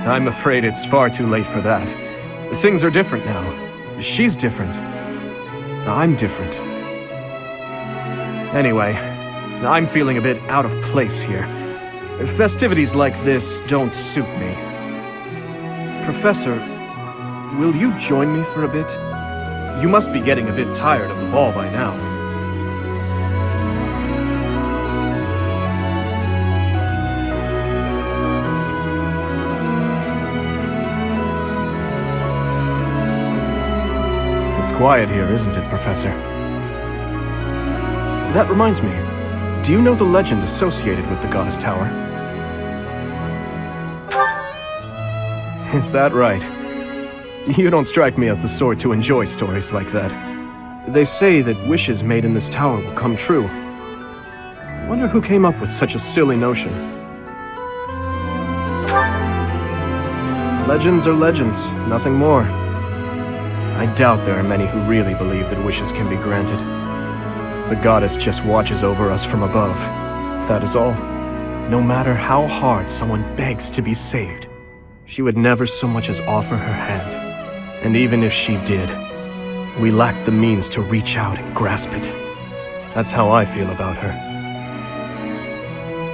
I'm afraid it's far too late for that. Things are different now. She's different. I'm different. Anyway, I'm feeling a bit out of place here. Festivities like this don't suit me. Professor, will you join me for a bit? You must be getting a bit tired of the ball by now. It's quiet here, isn't it, Professor? That reminds me. Do you know the legend associated with the Goddess Tower? Is that right? You don't strike me as the sort to enjoy stories like that. They say that wishes made in this tower will come true. Wonder who came up with such a silly notion. Legends are legends, nothing more. I doubt there are many who really believe that wishes can be granted. The goddess just watches over us from above. That is all. No matter how hard someone begs to be saved, she would never so much as offer her hand. And even if she did, we lack the means to reach out and grasp it. That's how I feel about her.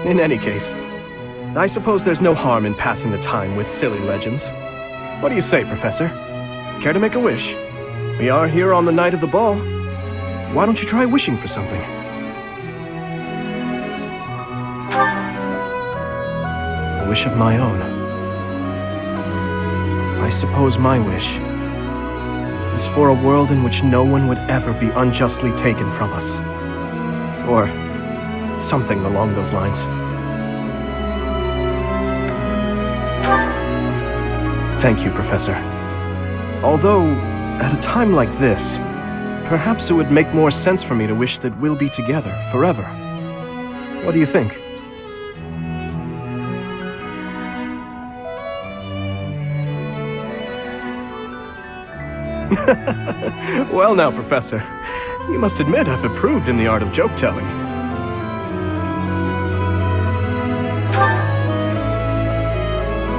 In any case, I suppose there's no harm in passing the time with silly legends. What do you say, Professor? Care to make a wish? We are here on the night of the ball. Why don't you try wishing for something? A wish of my own. I suppose my wish is for a world in which no one would ever be unjustly taken from us. Or something along those lines. Thank you, Professor. Although, at a time like this, perhaps it would make more sense for me to wish that we'll be together forever. What do you think? Well now, Professor, you must admit I've improved in the art of joke-telling.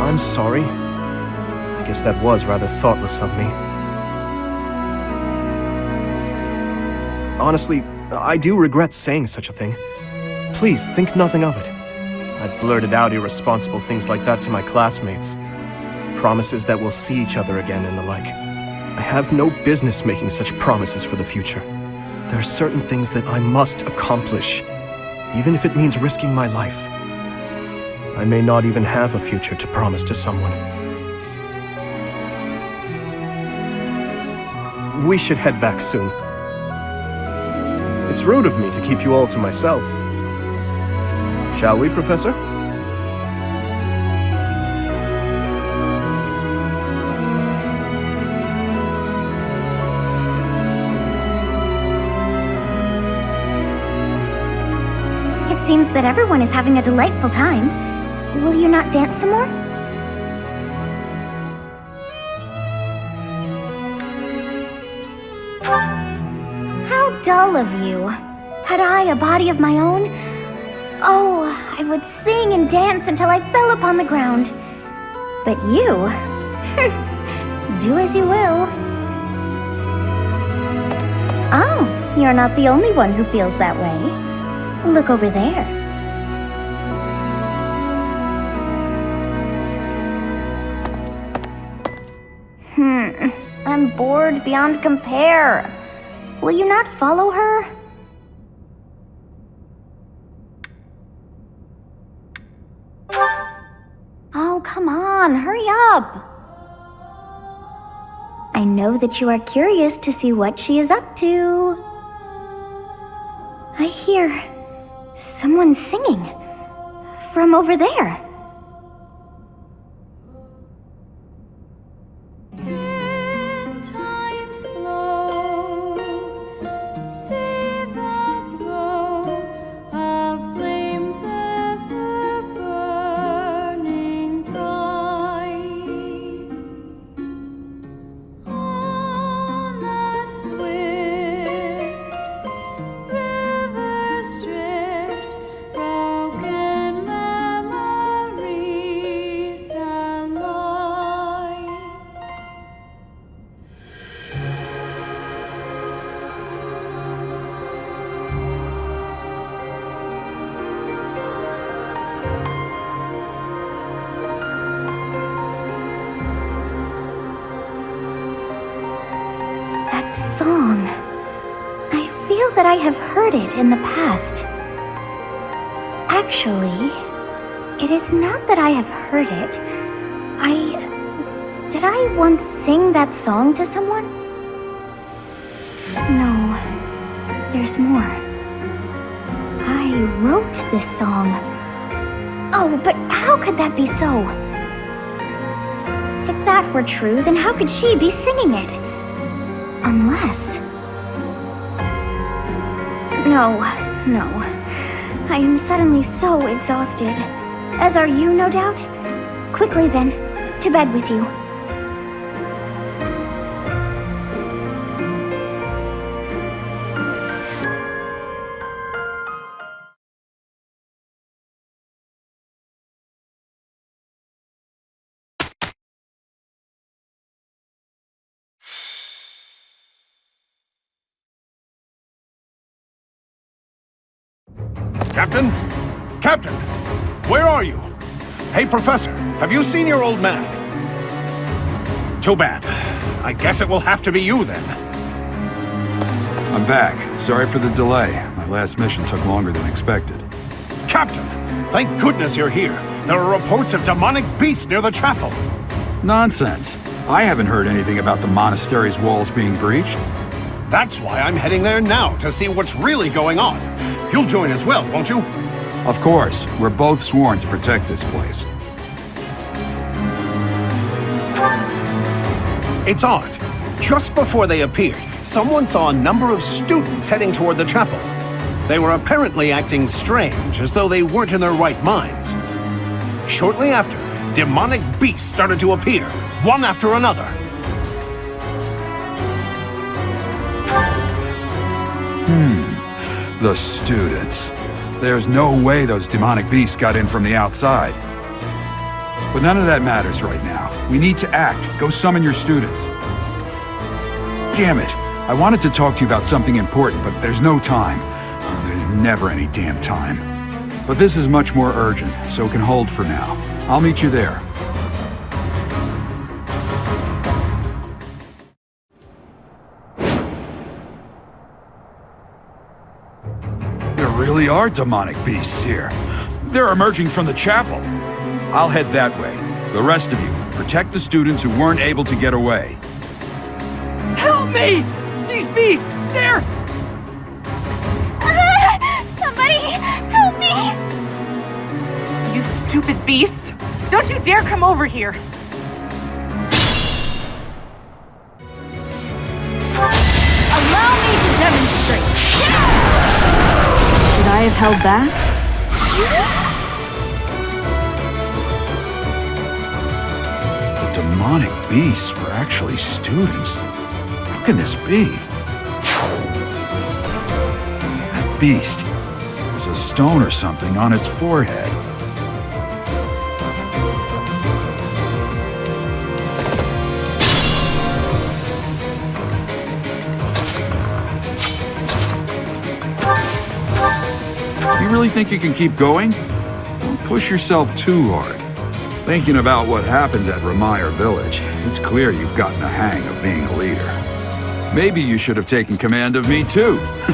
I'm sorry. I guess that was rather thoughtless of me. Honestly, I do regret saying such a thing. Please, think nothing of it. I've blurted out irresponsible things like that to my classmates. Promises that we'll see each other again and the like. I have no business making such promises for the future. There are certain things that I must accomplish, even if it means risking my life. I may not even have a future to promise to someone. We should head back soon. It's rude of me to keep you all to myself. Shall we, Professor? It seems that everyone is having a delightful time. Will you not dance some more? How dull of you. Had I a body of my own? Oh, I would sing and dance until I fell upon the ground. But you? Do as you will. Oh, you're not the only one who feels that way. Look over there. I'm bored beyond compare. Will you not follow her? Oh, come on, hurry up. I know that you are curious to see what she is up to. I hear someone singing from over there. song. I feel that I have heard it in the past. Actually, it is not that I have heard it. Did I once sing that song to someone? No, there's more. I wrote this song. Oh, but how could that be so? If that were true, then how could she be singing it? Unless... No. I am suddenly so exhausted. As are you, no doubt? Quickly then, to bed with you. Captain? Captain! Where are you? Hey, Professor, have you seen your old man? Too bad. I guess it will have to be you then. I'm back. Sorry for the delay. My last mission took longer than expected. Captain! Thank goodness you're here. There are reports of demonic beasts near the chapel. Nonsense. I haven't heard anything about the monastery's walls being breached. That's why I'm heading there now, to see what's really going on. You'll join as well, won't you? Of course. We're both sworn to protect this place. It's odd. Just before they appeared, someone saw a number of students heading toward the chapel. They were apparently acting strange, as though they weren't in their right minds. Shortly after, demonic beasts started to appear, one after another. The students. There's no way those demonic beasts got in from the outside. But none of that matters right now. We need to act. Go summon your students. Damn it. I wanted to talk to you about something important, but there's no time. Oh, there's never any damn time. But this is much more urgent, so it can hold for now. I'll meet you there. There really are demonic beasts here. They're emerging from the chapel. I'll head that way. The rest of you, protect the students who weren't able to get away. Help me! These beasts, they're... Somebody, help me! You stupid beasts! Don't you dare come over here! Allow me to demonstrate! Should I have held back? The demonic beasts were actually students. How can this be? That beast. There's a stone or something on its forehead. You really think you can keep going? Don't push yourself too hard. Thinking about what happened at Remire Village, it's clear you've gotten a hang of being a leader. Maybe you should have taken command of me too. For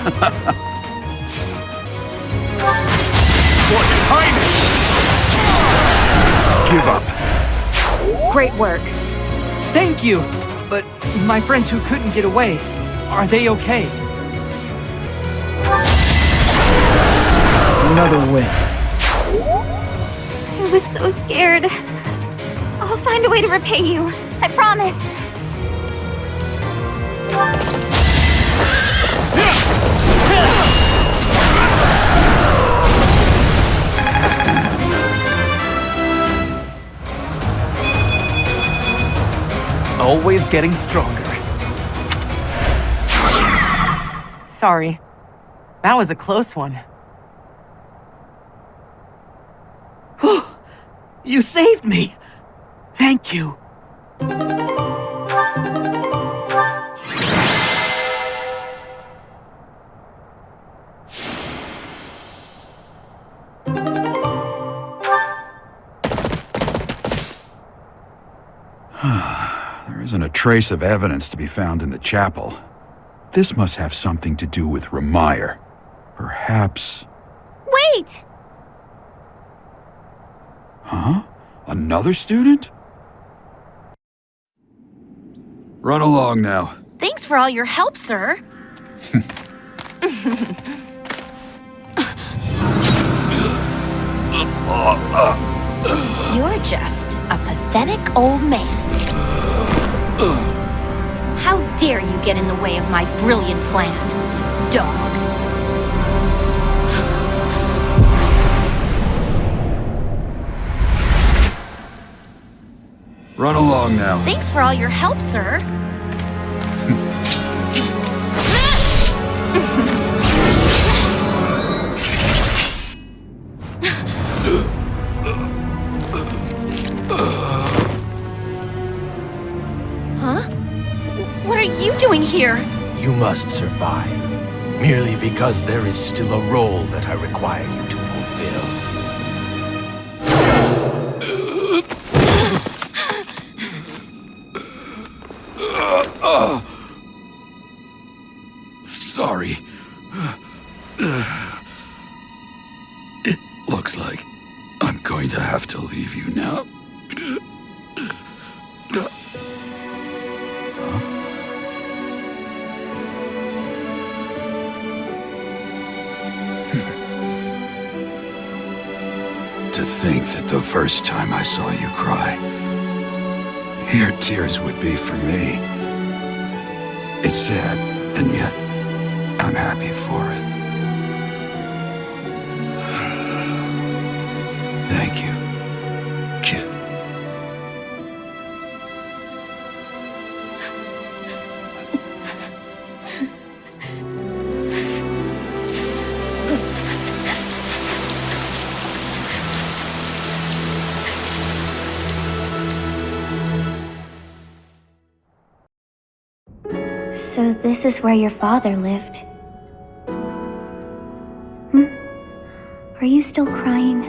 His Highness! Give up. Great work. Thank you! But my friends who couldn't get away, are they okay? Another win. I was so scared. I'll find a way to repay you. I promise. Always getting stronger. Sorry. That was a close one. You saved me! Thank you! There isn't a trace of evidence to be found in the chapel. This must have something to do with Remire. Perhaps... Wait! Huh? Another student? Run along now. Thanks for all your help, sir. You're just a pathetic old man. How dare you get in the way of my brilliant plan, dog. Run along now. Thanks for all your help, sir. Huh? What are you doing here? You must survive, merely because there is still a role that I require you to fulfill. Sorry. It looks like I'm going to have to leave you now. To think that the first time I saw you cry, your tears would be for me. It's sad, and yet I'm happy for it. Thank you, kid. So this is where your father lived. Are you still crying?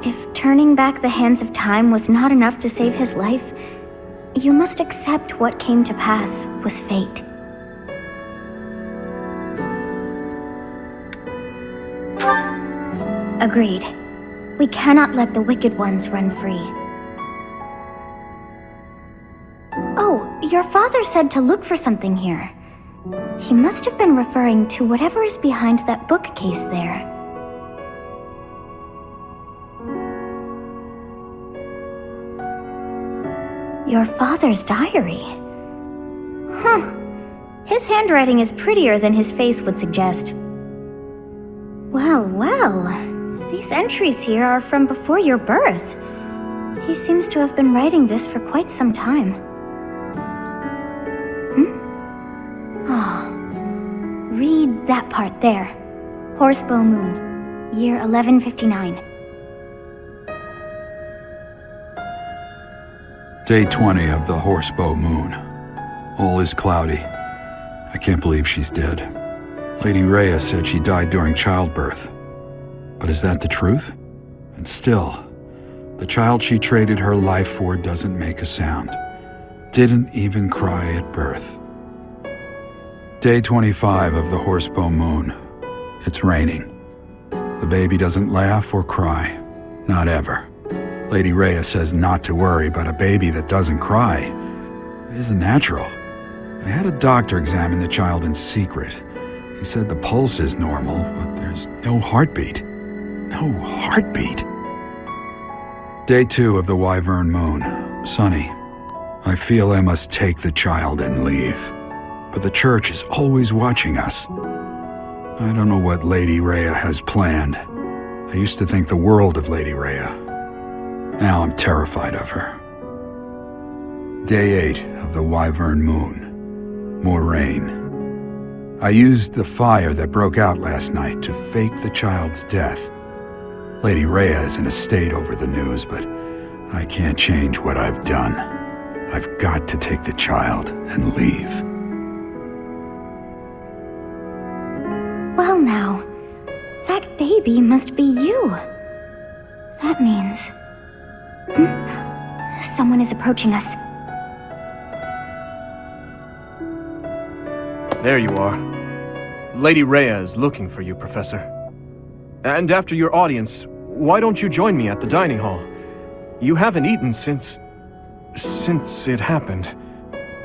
If turning back the hands of time was not enough to save his life, you must accept what came to pass was fate. Agreed. We cannot let the wicked ones run free. Oh, your father said to look for something here. He must have been referring to whatever is behind that bookcase there. Your father's diary. Huh. His handwriting is prettier than his face would suggest. Well, well. These entries here are from before your birth. He seems to have been writing this for quite some time. Read that part there. Horsebow Moon, year 1159. Day 20 of the Horsebow Moon. All is cloudy. I can't believe she's dead. Lady Rhea said she died during childbirth. But is that the truth? And still, the child she traded her life for doesn't make a sound. Didn't even cry at birth. Day 25 of the Horsebow Moon. It's raining. The baby doesn't laugh or cry. Not ever. Lady Rhea says not to worry, but a baby that doesn't cry isn't natural. I had a doctor examine the child in secret. He said the pulse is normal, but there's no heartbeat. No heartbeat. Day 2 of the Wyvern Moon. Sunny. I feel I must take the child and leave. But the church is always watching us. I don't know what Lady Rhea has planned. I used to think the world of Lady Rhea. Now I'm terrified of her. Day 8 of the Wyvern Moon. More rain. I used the fire that broke out last night to fake the child's death. Lady Rhea is in a state over the news, but I can't change what I've done. I've got to take the child and leave. Well now, that baby must be you. That means... Someone is approaching us. There you are. Lady Rhea is looking for you, Professor. And after your audience, why don't you join me at the dining hall? You haven't eaten since it happened,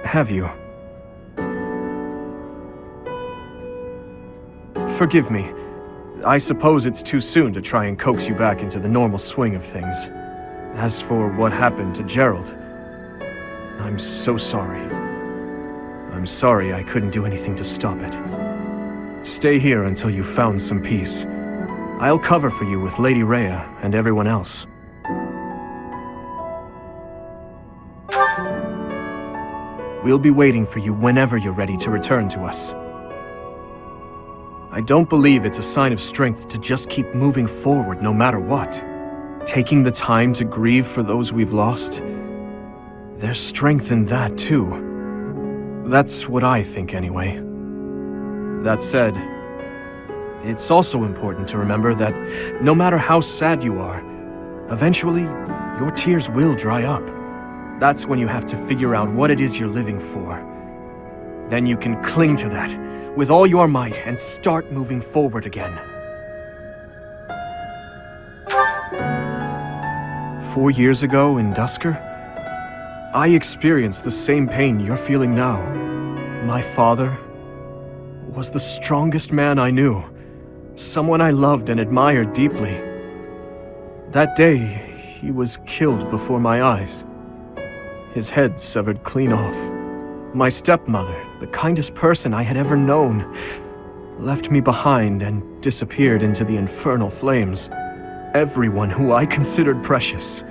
have you? Forgive me. I suppose it's too soon to try and coax you back into the normal swing of things. As for what happened to Gerald, I'm so sorry. I'm sorry I couldn't do anything to stop it. Stay here until you've found some peace. I'll cover for you with Lady Rhea and everyone else. We'll be waiting for you whenever you're ready to return to us. I don't believe it's a sign of strength to just keep moving forward no matter what. Taking the time to grieve for those we've lost. There's strength in that too. That's what I think anyway. That said, it's also important to remember that no matter how sad you are, eventually your tears will dry up. That's when you have to figure out what it is you're living for. Then you can cling to that with all your might and start moving forward again. 4 years ago in Dusker, I experienced the same pain you're feeling now. My father was the strongest man I knew, someone I loved and admired deeply. That day, he was killed before my eyes. His head severed clean off. My stepmother, the kindest person I had ever known, left me behind and disappeared into the infernal flames. Everyone who I considered precious,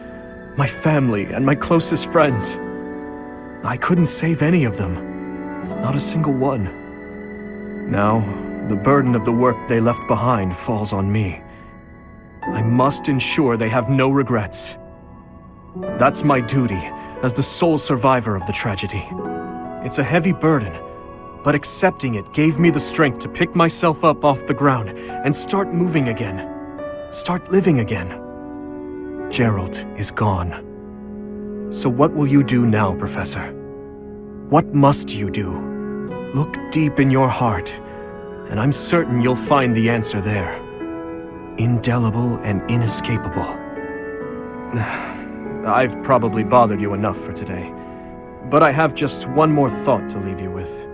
my family and my closest friends. I couldn't save any of them, not a single one. Now, the burden of the work they left behind falls on me. I must ensure they have no regrets. That's my duty as the sole survivor of the tragedy. It's a heavy burden, but accepting it gave me the strength to pick myself up off the ground and start moving again. Start living again. Gerald is gone. So what will you do now, Professor? What must you do? Look deep in your heart, and I'm certain you'll find the answer there. Indelible and inescapable. I've probably bothered you enough for today, but I have just one more thought to leave you with.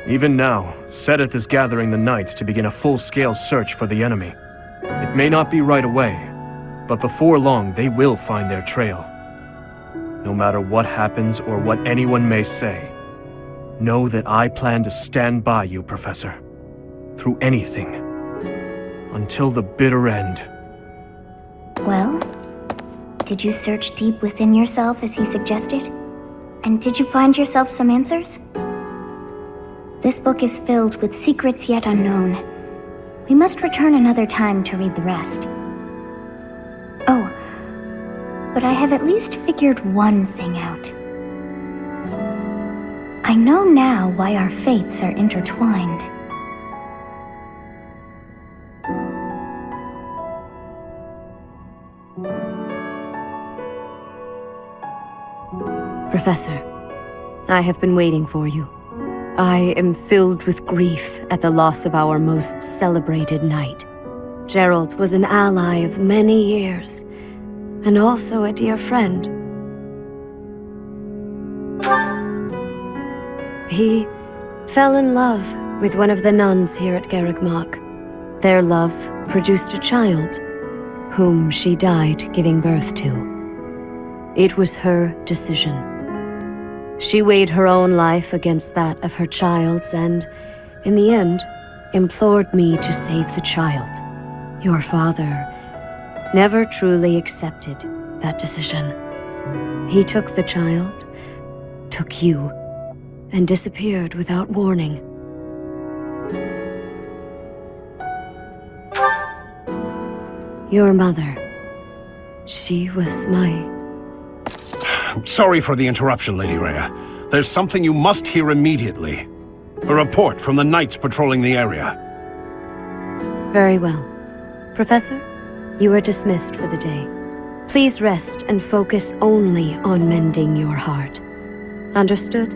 Even now, Seth is gathering the knights to begin a full-scale search for the enemy. It may not be right away, but before long they will find their trail. No matter what happens or what anyone may say, know that I plan to stand by you, Professor. Through anything. Until the bitter end. Well, did you search deep within yourself as he suggested? And did you find yourself some answers? This book is filled with secrets yet unknown. We must return another time to read the rest. Oh, but I have at least figured one thing out. I know now why our fates are intertwined. Professor, I have been waiting for you. I am filled with grief at the loss of our most celebrated knight. Gerald was an ally of many years, and also a dear friend. He fell in love with one of the nuns here at Garreg Mach. Their love produced a child, whom she died giving birth to. It was her decision. She weighed her own life against that of her child's and, in the end, implored me to save the child. Your father never truly accepted that decision. He took the child, took you, and disappeared without warning. Your mother, she was my... Sorry for the interruption, Lady Rhea. There's something you must hear immediately. A report from the knights patrolling the area. Very well. Professor, you are dismissed for the day. Please rest and focus only on mending your heart. Understood?